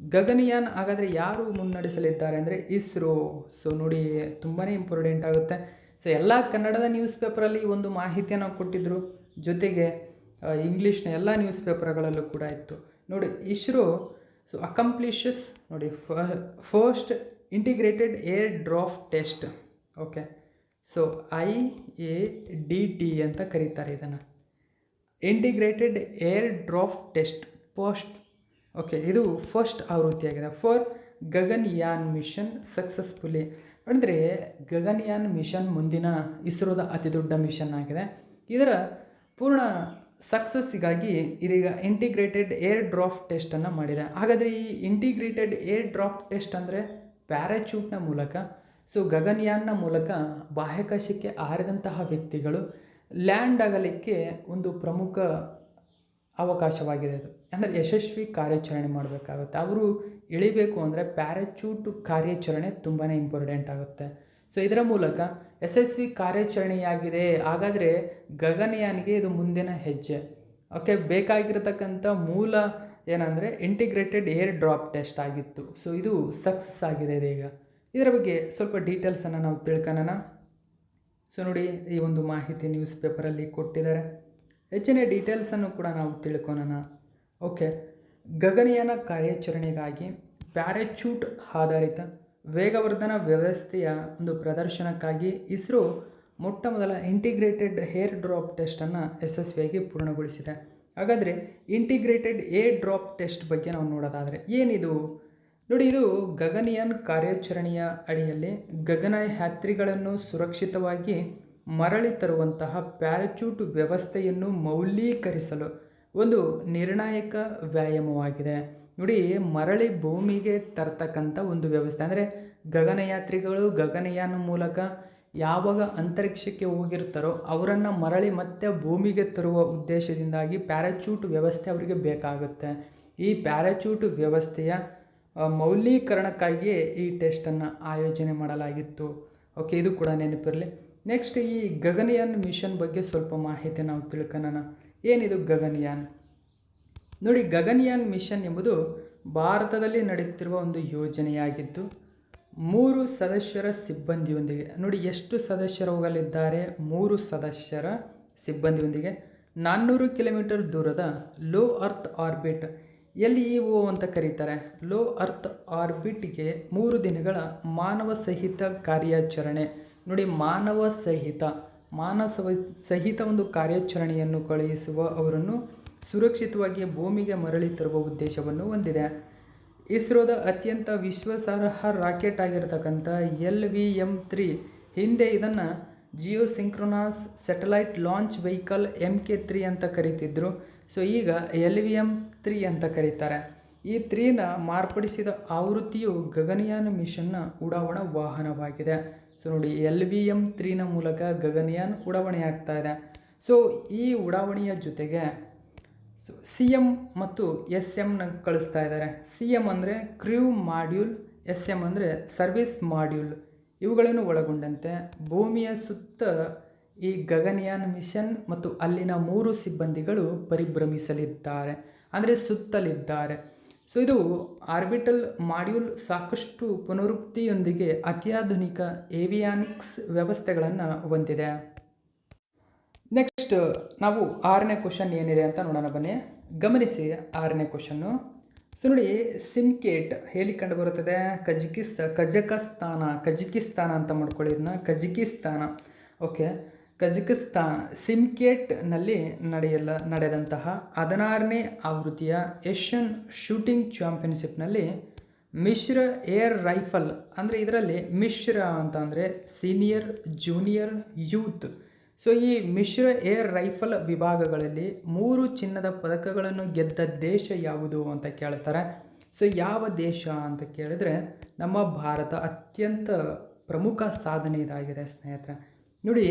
ಗಗನಯಾನ್ ಹಾಗಾದರೆ ಯಾರು ಮುನ್ನಡೆಸಲಿದ್ದಾರೆ ಅಂದರೆ ಇಸ್ರೋ. ಸೊ ನೋಡಿ, ತುಂಬಾ ಇಂಪಾರ್ಟೆಂಟ್ ಆಗುತ್ತೆ. ಸೊ ಎಲ್ಲ ಕನ್ನಡದ ನ್ಯೂಸ್ ಪೇಪರಲ್ಲಿ ಒಂದು ಮಾಹಿತಿಯನ್ನು ಕೊಟ್ಟಿದ್ದರು, ಜೊತೆಗೆ ಇಂಗ್ಲೀಷ್ನ ಎಲ್ಲ ನ್ಯೂಸ್ ಪೇಪರ್ಗಳಲ್ಲೂ ಕೂಡ ಇತ್ತು. ನೋಡಿ, ಇಸ್ರೋ ಸೊ ಅಕಂಪ್ಲಿಷಸ್ ನೋಡಿ first integrated air draft test. Okay, so IADT ಅಂತ ಕರೀತಾರೆ ಇದನ್ನು, integrated air draft test first. Okay, ಇದು ಫಸ್ಟ್ ಆವೃತ್ತಿಯಾಗಿದೆ ಫಾರ್ ಗಗನ್ಯಾನ್ ಮಿಷನ್ ಸಕ್ಸಸ್ಫುಲಿ. ಅಂದರೆ ಗಗನ್ಯಾನ್ ಮಿಷನ್ ಮುಂದಿನ ಇಸ್ರೋದ ಅತಿದೊಡ್ಡ ಮಿಷನ್ ಆಗಿದೆ. ಇದರ ಪೂರ್ಣ ಸಕ್ಸಸ್ಸಿಗಾಗಿ ಇದೀಗ ಇಂಟಿಗ್ರೇಟೆಡ್ ಏರ್ ಡ್ರಾಫ್ಟ್ ಟೆಸ್ಟನ್ನು ಮಾಡಿದೆ. ಹಾಗಾದರೆ ಈ ಇಂಟಿಗ್ರೇಟೆಡ್ ಏರ್ ಡ್ರಾಫ್ಟ್ ಟೆಸ್ಟ್ ಅಂದರೆ ಪ್ಯಾರಾಚೂಟ್ನ ಮೂಲಕ, ಸೊ ಗಗನ್ಯಾನ್ನ ಮೂಲಕ ಬಾಹ್ಯಾಕಾಶಕ್ಕೆ ಹಾರಿದಂತಹ ವ್ಯಕ್ತಿಗಳು ಲ್ಯಾಂಡ್ ಆಗಲಿಕ್ಕೆ ಒಂದು ಪ್ರಮುಖ ಅವಕಾಶವಾಗಿದೆ. ಅದು ಅಂದರೆ ಯಶಸ್ವಿ ಕಾರ್ಯಾಚರಣೆ ಮಾಡಬೇಕಾಗುತ್ತೆ. ಅವರು ಇಳಿಬೇಕು ಅಂದರೆ ಪ್ಯಾರಾಚೂಟ್ ಕಾರ್ಯಾಚರಣೆ ತುಂಬಾ ಇಂಪಾರ್ಟೆಂಟ್ ಆಗುತ್ತೆ. ಸೊ ಇದರ ಮೂಲಕ ಯಶಸ್ವಿ ಕಾರ್ಯಾಚರಣೆಯಾಗಿದೆ. ಹಾಗಾದರೆ ಗಗನಯಾನ್ಗೆ ಇದು ಮುಂದಿನ ಹೆಜ್ಜೆ. ಓಕೆ, ಬೇಕಾಗಿರತಕ್ಕಂಥ ಮೂಲ ಏನಂದರೆ ಇಂಟಿಗ್ರೇಟೆಡ್ ಏರ್ ಡ್ರಾಪ್ ಟೆಸ್ಟ್ ಆಗಿತ್ತು. ಸೊ ಇದು ಸಕ್ಸಸ್ ಆಗಿದೆ ಇದೀಗ. ಇದರ ಬಗ್ಗೆ ಸ್ವಲ್ಪ ಡೀಟೇಲ್ಸನ್ನು ನಾವು ತಿಳ್ಕೊಳ್ಳೋಣ. ಸೊ ನೋಡಿ, ಈ ಒಂದು ಮಾಹಿತಿ ನ್ಯೂಸ್ ಪೇಪರಲ್ಲಿ ಕೊಟ್ಟಿದ್ದಾರೆ. ಹೆಚ್ಚಿನ ಡೀಟೇಲ್ಸನ್ನು ಕೂಡ ನಾವು ತಿಳ್ಕೊಳ್ಳೋಣ. ಓಕೆ, ಗಗನಯಾನ ಕಾರ್ಯಾಚರಣೆಗಾಗಿ ಪ್ಯಾರಾಚೂಟ್ ಆಧಾರಿತ ವೇಗವರ್ಧನ ವ್ಯವಸ್ಥೆಯ ಒಂದು ಪ್ರದರ್ಶನಕ್ಕಾಗಿ ಇಸ್ರೋ ಮೊಟ್ಟ ಮೊದಲ ಇಂಟಿಗ್ರೇಟೆಡ್ ಏರ್ ಡ್ರಾಪ್ ಟೆಸ್ಟನ್ನು ಯಶಸ್ವಿಯಾಗಿ ಪೂರ್ಣಗೊಳಿಸಿದೆ. ಹಾಗಾದರೆ ಇಂಟಿಗ್ರೇಟೆಡ್ ಏರ್ ಡ್ರಾಪ್ ಟೆಸ್ಟ್ ಬಗ್ಗೆ ನಾವು ನೋಡೋದಾದರೆ ಏನಿದು? ನೋಡಿ, ಇದು ಗಗನಯಾನ್ ಕಾರ್ಯಾಚರಣೆಯ ಅಡಿಯಲ್ಲಿ ಗಗನಯಾತ್ರಿಗಳನ್ನು ಸುರಕ್ಷಿತವಾಗಿ ಮರಳಿ ತರುವಂತಹ ಪ್ಯಾರಾಚೂಟ್ ವ್ಯವಸ್ಥೆಯನ್ನು ಮೌಲ್ಯೀಕರಿಸಲು ಒಂದು ನಿರ್ಣಾಯಕ ವ್ಯಾಯಾಮವಾಗಿದೆ. ನೋಡಿ, ಮರಳಿ ಭೂಮಿಗೆ ತರ್ತಕ್ಕಂಥ ಒಂದು ವ್ಯವಸ್ಥೆ. ಅಂದರೆ ಗಗನಯಾತ್ರಿಗಳು ಗಗನಯಾನ ಮೂಲಕ ಯಾವಾಗ ಅಂತರಿಕ್ಷಕ್ಕೆ ಹೋಗಿರ್ತಾರೋ ಅವರನ್ನು ಮರಳಿ ಮತ್ತೆ ಭೂಮಿಗೆ ತರುವ ಉದ್ದೇಶದಿಂದಾಗಿ ಪ್ಯಾರಾಚೂಟ್ ವ್ಯವಸ್ಥೆ ಅವರಿಗೆ ಬೇಕಾಗುತ್ತೆ. ಈ ಪ್ಯಾರಾಚೂಟ್ ವ್ಯವಸ್ಥೆಯ ಮೌಲ್ಯೀಕರಣಕ್ಕಾಗಿಯೇ ಈ ಟೆಸ್ಟನ್ನು ಆಯೋಜನೆ ಮಾಡಲಾಗಿತ್ತು. ಓಕೆ, ಇದು ಕೂಡ ನೆನಪಿರಲಿ. ನೆಕ್ಸ್ಟ್, ಈ ಗಗನಯಾನ್ ಮಿಷನ್ ಬಗ್ಗೆ ಸ್ವಲ್ಪ ಮಾಹಿತಿ ನಾವು ತಿಳ್ಕೊಳ್ಳೋಣ. ಏನಿದು ಗಗನಯಾನ್? ನೋಡಿ, ಗಗನಯಾನ್ ಮಿಷನ್ ಎಂಬುದು ಭಾರತದಲ್ಲಿ ನಡೆಯುತ್ತಿರುವ ಒಂದು ಯೋಜನೆಯಾಗಿದ್ದು 3 ಸದಸ್ಯರ ಸಿಬ್ಬಂದಿಯೊಂದಿಗೆ, ನೋಡಿ ಎಷ್ಟು ಸದಸ್ಯರು ಹೋಗಲಿದ್ದಾರೆ? 3 ಸದಸ್ಯರ ಸಿಬ್ಬಂದಿಯೊಂದಿಗೆ 400 ಕಿಲೋಮೀಟರ್ ದೂರದ ಲೋ ಅರ್ತ್ ಆರ್ಬಿಟ್, LEO ಅಂತ ಕರೀತಾರೆ, ಲೋ ಅರ್ತ್ ಆರ್ಬಿಟ್ಗೆ 3 ದಿನಗಳ ಮಾನವ ಸಹಿತ ಕಾರ್ಯಾಚರಣೆ. ನೋಡಿ, ಮಾನವ ಸಹಿತ ಒಂದು ಕಾರ್ಯಾಚರಣೆಯನ್ನು ಕಳುಹಿಸುವ ಅವರನ್ನು ಸುರಕ್ಷಿತವಾಗಿ ಭೂಮಿಗೆ ಮರಳಿ ತರುವ ಉದ್ದೇಶವನ್ನು ಹೊಂದಿದೆ. ಇಸ್ರೋದ ಅತ್ಯಂತ ವಿಶ್ವಾಸಾರ್ಹ ರಾಕೆಟ್ ಆಗಿರತಕ್ಕಂಥ LVM-3 ಹಿಂದೆ ಇದನ್ನು Jio synchronous satellite launch vehicle MK3 ಅಂತ ಕರೀತಿದ್ರು. ಸೊ ಈಗ LVM-3 ಅಂತ ಕರೀತಾರೆ. ಈ 3ನ ಮಾರ್ಪಡಿಸಿದ ಆವೃತ್ತಿಯು ಗಗನಯಾನ್ ಮಿಷನ್ನ ಉಡಾವಣಾ ವಾಹನವಾಗಿದೆ. ಸೊ ನೋಡಿ, LVM-3ನ ಮೂಲಕ ಗಗನಯಾನ್ ಉಡಾವಣೆ ಆಗ್ತಾ ಇದೆ. ಸೊ ಈ ಉಡಾವಣೆಯ ಜೊತೆಗೆ CM ಮತ್ತು SM ಕಳಿಸ್ತಾ ಇದ್ದಾರೆ. CM ಅಂದರೆ ಕ್ರ್ಯೂ ಮಾಡ್ಯೂಲ್, SM ಅಂದರೆ ಸರ್ವಿಸ್ ಮಾಡ್ಯೂಲ್. ಇವುಗಳನ್ನು ಒಳಗೊಂಡಂತೆ ಭೂಮಿಯ ಸುತ್ತ ಈ ಗಗನಯಾನ್ ಮಿಷನ್ ಮತ್ತು ಅಲ್ಲಿನ 3 ಸಿಬ್ಬಂದಿಗಳು ಪರಿಭ್ರಮಿಸಲಿದ್ದಾರೆ, ಅಂದರೆ ಸುತ್ತಲಿದ್ದಾರೆ. ಸೊ ಇದು ಆರ್ಬಿಟಲ್ ಮಾಡ್ಯೂಲ್ ಸಾಕಷ್ಟು ಪುನರುಕ್ತಿಯೊಂದಿಗೆ ಅತ್ಯಾಧುನಿಕ ಏವಿಯಾನಿಕ್ಸ್ ವ್ಯವಸ್ಥೆಗಳನ್ನು ಹೊಂದಿದೆ. ನೆಕ್ಸ್ಟ್ ನಾವು 6ನೇ ಕ್ವಶನ್ ಏನಿದೆ ಅಂತ ನೋಡೋಣ ಬನ್ನಿ. ಗಮನಿಸಿ 6ನೇ ಕ್ವಶನ್ನು. ಸೊ ನೋಡಿ, ಸಿಮ್ಕೇಟ್ ಎಲ್ಲಿ ಕಂಡು ಬರುತ್ತದೆ? ಕಜಕಿಸ್ತಾನ ಅಂತ ಮಾಡ್ಕೊಳ್ಳಿ ಇದನ್ನ, ಕಜಕಿಸ್ತಾನ. ಓಕೆ, ಕಜಕಿಸ್ತಾನ ಸಿಮ್ಕೇಟ್ನಲ್ಲಿ ನಡೆದಂತಹ 16ನೇ ಆವೃತ್ತಿಯ ಏಷ್ಯನ್ ಶೂಟಿಂಗ್ ಚಾಂಪಿಯನ್ಶಿಪ್ನಲ್ಲಿ ಮಿಶ್ರ ಏರ್ ರೈಫಲ್, ಅಂದರೆ ಇದರಲ್ಲಿ ಮಿಶ್ರ ಅಂತ ಅಂದರೆ ಸೀನಿಯರ್, ಜೂನಿಯರ್, ಯೂತ್. ಸೊ ಈ ಮಿಶ್ರ ಏರ್ ರೈಫಲ್ ವಿಭಾಗಗಳಲ್ಲಿ 3 ಚಿನ್ನದ ಪದಕಗಳನ್ನು ಗೆದ್ದ ದೇಶ ಯಾವುದು ಅಂತ ಕೇಳ್ತಾರೆ. ಸೊ ಯಾವ ದೇಶ ಅಂತ ಕೇಳಿದರೆ ನಮ್ಮ ಭಾರತ. ಅತ್ಯಂತ ಪ್ರಮುಖ ಸಾಧನೆ ಇದಾಗಿದೆ ಸ್ನೇಹಿತರೆ. ನೋಡಿ,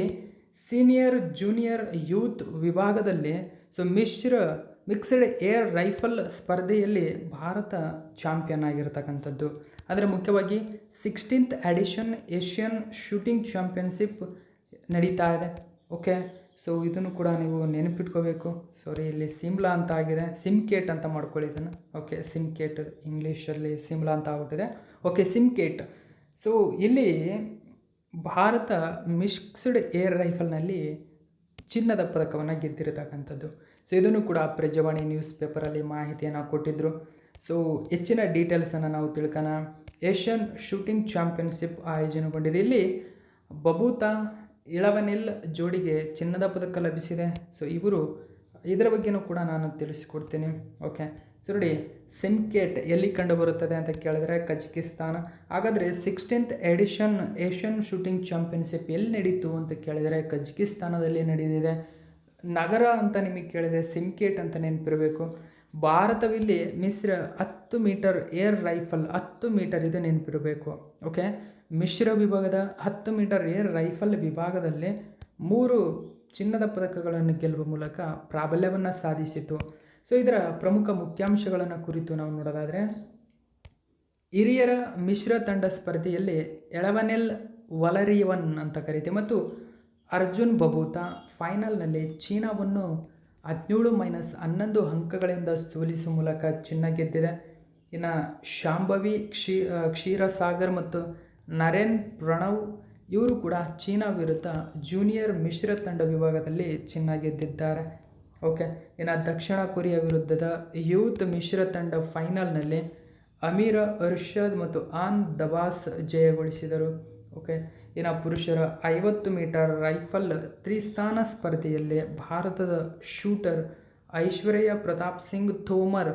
ಸೀನಿಯರ್, ಜೂನಿಯರ್, ಯೂತ್ ವಿಭಾಗದಲ್ಲಿ ಸೊ ಮಿಕ್ಸ್ಡ್ ಏರ್ ರೈಫಲ್ ಸ್ಪರ್ಧೆಯಲ್ಲಿ ಭಾರತ ಚಾಂಪಿಯನ್ ಆಗಿರತಕ್ಕಂಥದ್ದು. ಅಂದರೆ ಮುಖ್ಯವಾಗಿ 16th edition Asian shooting championship ನಡೀತಾ ಇದೆ. ಓಕೆ, ಸೊ ಇದನ್ನು ಕೂಡ ನೀವು ನೆನಪಿಟ್ಕೋಬೇಕು. ಸಾರಿ, ಇಲ್ಲಿ ಸಿಮ್ಲಾ ಅಂತ ಆಗಿದೆ, ಸಿಮ್ಕೇಟ್ ಅಂತ ಮಾಡ್ಕೊಳ್ಳಿ ಇದನ್ನು. ಓಕೆ, ಸಿಮ್ಕೇಟ್ ಇಂಗ್ಲೀಷಲ್ಲಿ ಸಿಮ್ಲಾ ಅಂತ ಆಗ್ಬಿಟ್ಟಿದೆ. ಓಕೆ, ಸಿಮ್ಕೇಟ್. ಸೊ ಇಲ್ಲಿ ಭಾರತ ಮಿಕ್ಸ್ಡ್ ಏರ್ ರೈಫಲ್ನಲ್ಲಿ ಚಿನ್ನದ ಪದಕವನ್ನು ಗೆದ್ದಿರತಕ್ಕಂಥದ್ದು. ಸೊ ಇದನ್ನು ಕೂಡ ಪ್ರಜಾವಾಣಿ ನ್ಯೂಸ್ ಪೇಪರಲ್ಲಿ ಮಾಹಿತಿಯನ್ನು ಕೊಟ್ಟಿದ್ದರು. ಸೊ ಹೆಚ್ಚಿನ ಡೀಟೇಲ್ಸನ್ನು ನಾವು ತಿಳ್ಕೋಣ. ಏಷ್ಯನ್ ಶೂಟಿಂಗ್ ಚಾಂಪಿಯನ್ಶಿಪ್ ಆಯೋಜನೆಗೊಂಡಿದೆ. ಇಲ್ಲಿ ಬಬೂತಾ ಇಳವನಿಲ್ ಜೋಡಿಗೆ ಚಿನ್ನದ ಪದಕ ಲಭಿಸಿದೆ. ಸೊ ಇದರ ಬಗ್ಗೆನೂ ಕೂಡ ನಾನು ತಿಳಿಸಿಕೊಡ್ತೀನಿ. ಓಕೆ, ಸೊ ನೋಡಿ, ಸಿಮ್ಕೇಟ್ ಎಲ್ಲಿ ಕಂಡು ಬರುತ್ತದೆ ಅಂತ ಕೇಳಿದ್ರೆ ಕಜಕಿಸ್ತಾನ. ಹಾಗಾದರೆ 16th edition Asian shooting championship ಎಲ್ಲಿ ನಡೀತು ಅಂತ ಕೇಳಿದರೆ ಕಜಕಿಸ್ತಾನದಲ್ಲಿ ನಡೆದಿದೆ. ನಗರ ಅಂತ ನಿಮಗೆ ಕೇಳಿದೆ, ಸಿಮ್ಕೇಟ್ ಅಂತ ನೆನಪಿರಬೇಕು. ಭಾರತವಿಲ್ಲಿ ಮಿಶ್ರ 10 ಮೀಟರ್ ಏರ್ ರೈಫಲ್, 10 ಮೀಟರ್ ಇದು ನೆನಪಿರಬೇಕು. ಓಕೆ, ಮಿಶ್ರ ವಿಭಾಗದ 10 ಮೀಟರ್ ಏರ್ ರೈಫಲ್ ವಿಭಾಗದಲ್ಲಿ 3 ಚಿನ್ನದ ಪದಕಗಳನ್ನು ಗೆಲ್ಲುವ ಮೂಲಕ ಪ್ರಾಬಲ್ಯವನ್ನು ಸಾಧಿಸಿತು. ಸೊ ಇದರ ಪ್ರಮುಖ ಮುಖ್ಯಾಂಶಗಳನ್ನು ಕುರಿತು ನಾವು ನೋಡೋದಾದರೆ, ಹಿರಿಯರ ಮಿಶ್ರ ತಂಡ ಸ್ಪರ್ಧೆಯಲ್ಲಿ ಎಳವನೆಲ್ ವಲರಿವನ್ ಅಂತ ಕರೀತೀವಿ ಮತ್ತು ಅರ್ಜುನ್ ಬಬೂತಾ ಫೈನಲ್ನಲ್ಲಿ ಚೀನಾವನ್ನು 17-11 ಅಂಕಗಳಿಂದ ಸೋಲಿಸುವ ಮೂಲಕ ಚಿನ್ನ ಗೆದ್ದಿದೆ. ಇನ್ನು ಶಾಂಭವಿ ಕ್ಷೀರಸಾಗರ್ ಮತ್ತು ನರೇನ್ ಪ್ರಣವ್ ಇವರು ಕೂಡ ಚೀನಾ ವಿರುದ್ಧ ಜೂನಿಯರ್ ಮಿಶ್ರ ತಂಡ ವಿಭಾಗದಲ್ಲಿ ಚಿನ್ನ ಗೆದ್ದಿದ್ದಾರೆ. ಓಕೆ, ಇನ್ನು ದಕ್ಷಿಣ ಕೊರಿಯಾ ವಿರುದ್ಧದ ಯೂತ್ ಮಿಶ್ರ ತಂಡ ಫೈನಲ್ನಲ್ಲಿ ಅಮೀರ ಅರ್ಷದ್ ಮತ್ತು ಆನ್ ದಬಾಸ್ ಜಯಗೊಳಿಸಿದರು. ಓಕೆ, ಇನ್ನು ಪುರುಷರ 50 ಮೀಟರ್ ರೈಫಲ್ ತ್ರಿಸ್ಥಾನ ಸ್ಪರ್ಧೆಯಲ್ಲಿ ಭಾರತದ ಶೂಟರ್ ಐಶ್ವರ್ಯ ಪ್ರತಾಪ್ ಸಿಂಗ್ ತೋಮರ್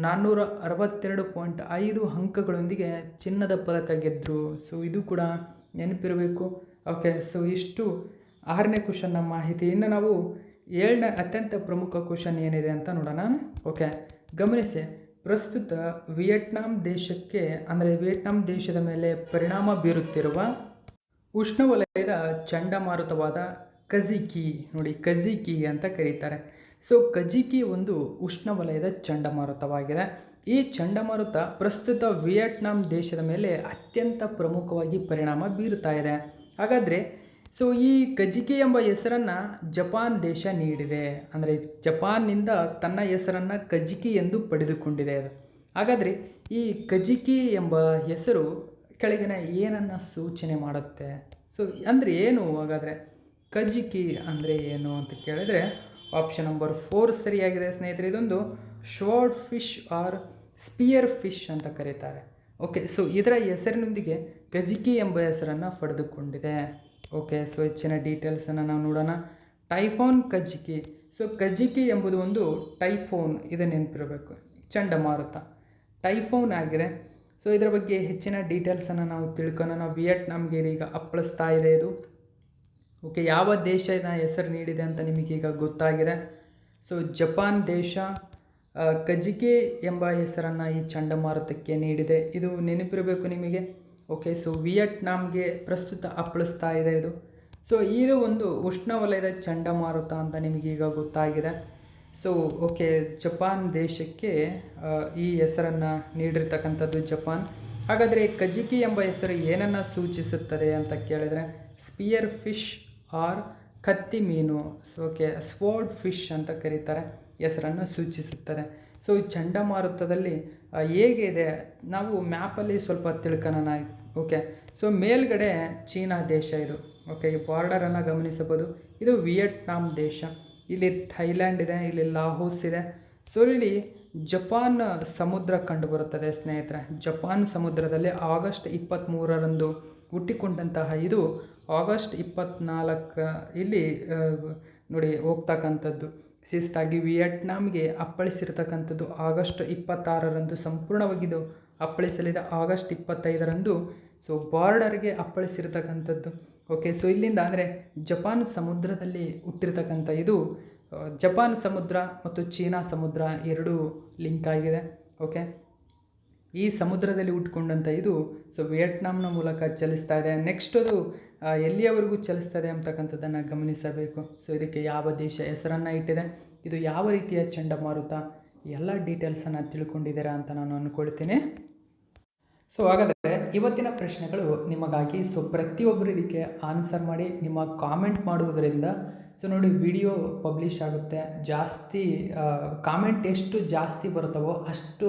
462.5 ಅಂಕಗಳೊಂದಿಗೆ ಚಿನ್ನದ ಪದಕ ಗೆದ್ದರು. ಸೊ ಇದು ಕೂಡ ನೆನಪಿರಬೇಕು. ಓಕೆ, ಸೊ ಇಷ್ಟು 6ನೇ ಕ್ವಶನ್ನ ಮಾಹಿತಿ. ಇನ್ನು ನಾವು 7ನೇ ಅತ್ಯಂತ ಪ್ರಮುಖ ಕ್ವಶನ್ ಏನಿದೆ ಅಂತ ನೋಡೋಣ. ಓಕೆ, ಗಮನಿಸಿ. ಪ್ರಸ್ತುತ ವಿಯೆಟ್ನಾಂ ದೇಶದ ಮೇಲೆ ಪರಿಣಾಮ ಬೀರುತ್ತಿರುವ ಉಷ್ಣವಲಯದ ಚಂಡಮಾರುತವಾದ ಕಜಿಕಿ, ನೋಡಿ ಕಜಿಕಿ ಅಂತ ಕರೀತಾರೆ. ಸೊ ಕಜಿಕಿ ಒಂದು ಉಷ್ಣವಲಯದ ಚಂಡಮಾರುತವಾಗಿದೆ. ಈ ಚಂಡಮಾರುತ ಪ್ರಸ್ತುತ ವಿಯೆಟ್ನಾಂ ದೇಶದ ಮೇಲೆ ಅತ್ಯಂತ ಪ್ರಮುಖವಾಗಿ ಪರಿಣಾಮ ಬೀರುತ್ತಾ ಇದೆ. ಹಾಗಾದರೆ ಸೊ ಈ ಕಜಿಕಿ ಎಂಬ ಹೆಸರನ್ನು ಜಪಾನ್ ದೇಶ ನೀಡಿದೆ. ಅಂದರೆ ಜಪಾನ್ನಿಂದ ತನ್ನ ಹೆಸರನ್ನು ಕಜಿಕಿ ಎಂದು ಪಡೆದುಕೊಂಡಿದೆ ಅದು. ಹಾಗಾದರೆ ಈ ಕಜಿಕಿ ಎಂಬ ಹೆಸರು ಕೆಳಗಿನ ಏನನ್ನು ಸೂಚನೆ ಮಾಡುತ್ತೆ? ಸೊ ಅಂದರೆ ಏನು? ಹಾಗಾದರೆ ಕಜಿಕಿ ಅಂದರೆ ಏನು ಅಂತ ಕೇಳಿದರೆ ಆಪ್ಷನ್ ನಂಬರ್ 4 ಸರಿಯಾಗಿದೆ ಸ್ನೇಹಿತರೆ. ಇದೊಂದು short fish or spear fish ಅಂತ ಕರೀತಾರೆ. ಓಕೆ, ಸೊ ಇದರ ಹೆಸರಿನೊಂದಿಗೆ ಕಜಿಕಿ ಎಂಬ ಹೆಸರನ್ನು ಪಡೆದುಕೊಂಡಿದೆ. ಓಕೆ, ಸೊ ಹೆಚ್ಚಿನ ಡೀಟೇಲ್ಸನ್ನು ನಾವು ನೋಡೋಣ. ಟೈಫೋನ್ ಕಜಿಕಿ. ಸೊ ಕಜಿಕಿ ಎಂಬುದು ಒಂದು ಟೈಫೋನ್, ಇದು ನೆನಪಿರಬೇಕು, ಚಂಡಮಾರುತ ಟೈಫೋನ್ ಆಗಿದೆ. ಸೊ ಇದರ ಬಗ್ಗೆ ಹೆಚ್ಚಿನ ಡೀಟೇಲ್ಸನ್ನು ನಾವು ತಿಳ್ಕೊಳ್ಳೋಣ. ವಿಯೆಟ್ನಾಂಗೆ ಈಗ ಅಪ್ಪಳಿಸ್ತಾ ಇದೆ ಇದು. ಓಕೆ, ಯಾವ ದೇಶದ ಹೆಸರು ನೀಡಿದೆ ಅಂತ ನಿಮಗೀಗ ಗೊತ್ತಾಗಿದೆ. ಸೊ ಜಪಾನ್ ದೇಶ ಕಜಿಕಿ ಎಂಬ ಹೆಸರನ್ನು ಈ ಚಂಡಮಾರುತಕ್ಕೆ ನೀಡಿದೆ. ಇದು ನೆನಪಿರಬೇಕು ನಿಮಗೆ. ಓಕೆ, ಸೊ ವಿಯೆಟ್ನಾಂಗೆ ಪ್ರಸ್ತುತ ಅಪ್ಪಳಿಸ್ತಾ ಇದೆ ಇದು. ಸೊ ಇದು ಒಂದು ಉಷ್ಣವಲಯದ ಚಂಡಮಾರುತ ಅಂತ ನಿಮಗೀಗ ಗೊತ್ತಾಗಿದೆ. ಸೊ ಓಕೆ, ಜಪಾನ್ ದೇಶಕ್ಕೆ ಈ ಹೆಸರನ್ನು ನೀಡಿರ್ತಕ್ಕಂಥದ್ದು ಜಪಾನ್. ಹಾಗಾದರೆ ಕಜಿಕಿ ಎಂಬ ಹೆಸರು ಏನನ್ನು ಸೂಚಿಸುತ್ತದೆ ಅಂತ ಕೇಳಿದರೆ ಸ್ಪಿಯರ್ ಫಿಶ್ ಆರ್ ಕತ್ತಿ ಮೀನು. ಓಕೆ, ಸ್ವೋರ್ಡ್ ಫಿಶ್ ಅಂತ ಕರೀತಾರೆ, ಹೆಸರನ್ನು ಸೂಚಿಸುತ್ತದೆ. ಸೊ ಈ ಚಂಡಮಾರುತದಲ್ಲಿ ಹೇಗಿದೆ ನಾವು ಮ್ಯಾಪಲ್ಲಿ ಸ್ವಲ್ಪ ತಿಳ್ಕೊಳ್ಳೋಣ. ಓಕೆ, ಸೊ ಮೇಲ್ಗಡೆ ಚೀನಾ ದೇಶ ಇದು. ಓಕೆ, ಈ ಬಾರ್ಡರನ್ನು ಗಮನಿಸಬಹುದು. ಇದು ವಿಯೆಟ್ನಾಂ ದೇಶ. ಇಲ್ಲಿ ಥೈಲ್ಯಾಂಡ್ ಇದೆ, ಇಲ್ಲಿ ಲಾಹೋಸ್ ಇದೆ. ಸೊ ಇಲ್ಲಿ ಜಪಾನ್ ಸಮುದ್ರ ಕಂಡುಬರುತ್ತದೆ ಸ್ನೇಹಿತರೆ. ಜಪಾನ್ ಸಮುದ್ರದಲ್ಲಿ ಆಗಸ್ಟ್ 23ರಂದು ಹುಟ್ಟಿಕೊಂಡಂತಹ ಇದು ಆಗಸ್ಟ್ 24 ಇಲ್ಲಿ ನೋಡಿ ಹೋಗ್ತಕ್ಕಂಥದ್ದು. ಶಿಸ್ತಾಗಿ ವಿಯೆಟ್ನಾಂಗೆ ಅಪ್ಪಳಿಸಿರ್ತಕ್ಕಂಥದ್ದು ಆಗಸ್ಟ್ 26ರಂದು ಸಂಪೂರ್ಣವಾಗಿದ್ದು ಅಪ್ಪಳಿಸಲಿದೆ ಆಗಸ್ಟ್ 25ರಂದು. ಸೊ ಬಾರ್ಡರ್ಗೆ ಅಪ್ಪಳಿಸಿರ್ತಕ್ಕಂಥದ್ದು. ಓಕೆ, ಸೊ ಇಲ್ಲಿಂದ ಅಂದರೆ ಜಪಾನ್ ಸಮುದ್ರದಲ್ಲಿ ಹುಟ್ಟಿರ್ತಕ್ಕಂಥ ಇದು ಜಪಾನ್ ಸಮುದ್ರ ಮತ್ತು ಚೀನಾ ಸಮುದ್ರ ಎರಡೂ ಲಿಂಕ್ ಆಗಿದೆ. ಓಕೆ, ಈ ಸಮುದ್ರದಲ್ಲಿ ಹುಟ್ಕೊಂಡಂಥ ಇದು ಸೊ ವಿಯೆಟ್ನಾಂನ ಮೂಲಕ ಚಲಿಸ್ತಾ ಇದೆ. ನೆಕ್ಸ್ಟ್ ಅದು ಎಲ್ಲಿಯವರೆಗೂ ಚಲಿಸ್ತದೆ ಅಂತಕ್ಕಂಥದ್ದನ್ನು ಗಮನಿಸಬೇಕು. ಸೊ ಇದಕ್ಕೆ ಯಾವ ದೇಶ ಹೆಸರನ್ನು ಇಟ್ಟಿದೆ, ಇದು ಯಾವ ರೀತಿಯ ಚಂಡಮಾರುತ, ಎಲ್ಲ ಡೀಟೇಲ್ಸನ್ನು ತಿಳ್ಕೊಂಡಿದ್ದೀರಾ ಅಂತ ನಾನು ಅಂದ್ಕೊಳ್ತೀನಿ. ಸೊ ಹಾಗಾದರೆ ಇವತ್ತಿನ ಪ್ರಶ್ನೆಗಳು ನಿಮಗಾಗಿ. ಸೊ ಪ್ರತಿಯೊಬ್ಬರು ಇದಕ್ಕೆ ಆನ್ಸರ್ ಮಾಡಿ ನಿಮ್ಮ ಕಾಮೆಂಟ್ ಮಾಡುವುದರಿಂದ ಸೊ ನೋಡಿ ವಿಡಿಯೋ ಪಬ್ಲಿಷ್ ಆಗುತ್ತೆ. ಜಾಸ್ತಿ ಕಾಮೆಂಟ್ ಎಷ್ಟು ಜಾಸ್ತಿ ಬರುತ್ತವೋ ಅಷ್ಟು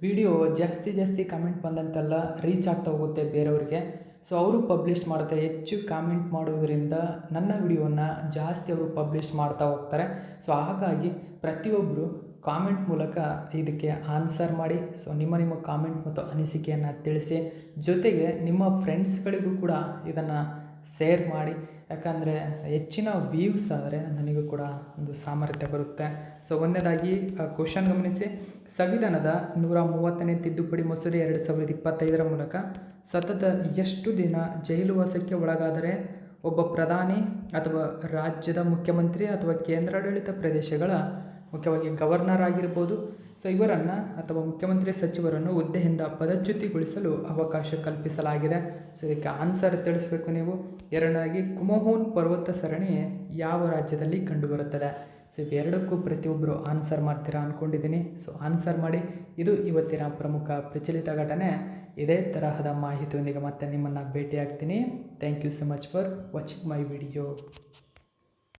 ವಿಡಿಯೋ ಜಾಸ್ತಿ ಕಾಮೆಂಟ್ ಬಂದಂತೆಲ್ಲ ರೀಚ್ ಆಗ್ತಾ ಹೋಗುತ್ತೆ ಬೇರೆಯವ್ರಿಗೆ. ಸೊ ಅವರು ಪಬ್ಲಿಷ್ ಮಾಡ್ತಾರೆ. ಹೆಚ್ಚು ಕಾಮೆಂಟ್ ಮಾಡುವುದರಿಂದ ನನ್ನ ವಿಡಿಯೋನ ಜಾಸ್ತಿ ಅವರು ಪಬ್ಲಿಷ್ ಮಾಡ್ತಾ ಹೋಗ್ತಾರೆ. ಸೊ ಹಾಗಾಗಿ ಪ್ರತಿಯೊಬ್ಬರು ಕಾಮೆಂಟ್ ಮೂಲಕ ಇದಕ್ಕೆ ಆನ್ಸರ್ ಮಾಡಿ. ಸೊ ನಿಮ್ಮ ಕಾಮೆಂಟ್ ಮತ್ತು ಅನಿಸಿಕೆಯನ್ನು ತಿಳಿಸಿ. ಜೊತೆಗೆ ನಿಮ್ಮ ಫ್ರೆಂಡ್ಸ್ಗಳಿಗೂ ಕೂಡ ಇದನ್ನು ಶೇರ್ ಮಾಡಿ. ಯಾಕಂದರೆ ಹೆಚ್ಚಿನ ವ್ಯೂಸ್ ಆದರೆ ನನಗೂ ಕೂಡ ಒಂದು ಸಾಮರ್ಥ್ಯ ಬರುತ್ತೆ. ಸೊ ಒಂದನೇದಾಗಿ ಕ್ವಶನ್ ಗಮನಿಸಿ. ಸಂವಿಧಾನದ 130ನೇ ತಿದ್ದುಪಡಿ ಮಸೂದೆ 2025 ಮೂಲಕ ಸತತ ಎಷ್ಟು ದಿನ ಜೈಲುವಾಸಕ್ಕೆ ಒಳಗಾದರೆ ಒಬ್ಬ ಪ್ರಧಾನಿ ಅಥವಾ ರಾಜ್ಯದ ಮುಖ್ಯಮಂತ್ರಿ ಅಥವಾ ಕೇಂದ್ರಾಡಳಿತ ಪ್ರದೇಶಗಳ ಮುಖ್ಯವಾಗಿ ಗವರ್ನರ್ ಆಗಿರ್ಬೋದು, ಸೊ ಇವರನ್ನು ಅಥವಾ ಮುಖ್ಯಮಂತ್ರಿ ಸಚಿವರನ್ನು ಹುದ್ದೆಯಿಂದ ಪದಚ್ಯುತಿಗೊಳಿಸಲು ಅವಕಾಶ ಕಲ್ಪಿಸಲಾಗಿದೆ. ಸೊ ಇದಕ್ಕೆ ಆನ್ಸರ್ ತಿಳಿಸ್ಬೇಕು ನೀವು. ಎರಡನೇದಾಗಿ ಕುಮಹೋನ್ ಪರ್ವತ ಸರಣಿ ಯಾವ ರಾಜ್ಯದಲ್ಲಿ ಕಂಡುಬರುತ್ತದೆ? ಸೊ ಇವೆರಡಕ್ಕೂ ಪ್ರತಿಯೊಬ್ಬರು ಆನ್ಸರ್ ಮಾಡ್ತೀರಾ ಅಂದ್ಕೊಂಡಿದ್ದೀನಿ. ಸೊ ಆನ್ಸರ್ ಮಾಡಿ. ಇದು ಇವತ್ತಿನ ಪ್ರಮುಖ ಪ್ರಚಲಿತ ಘಟನೆ. ಇದೇ ತರಹದ ಮಾಹಿತಿಯೊಂದಿಗೆ ಮತ್ತೆ ನಿಮ್ಮನ್ನು ಭೇಟಿಯಾಗ್ತೀನಿ. Thank you so much for watching my video.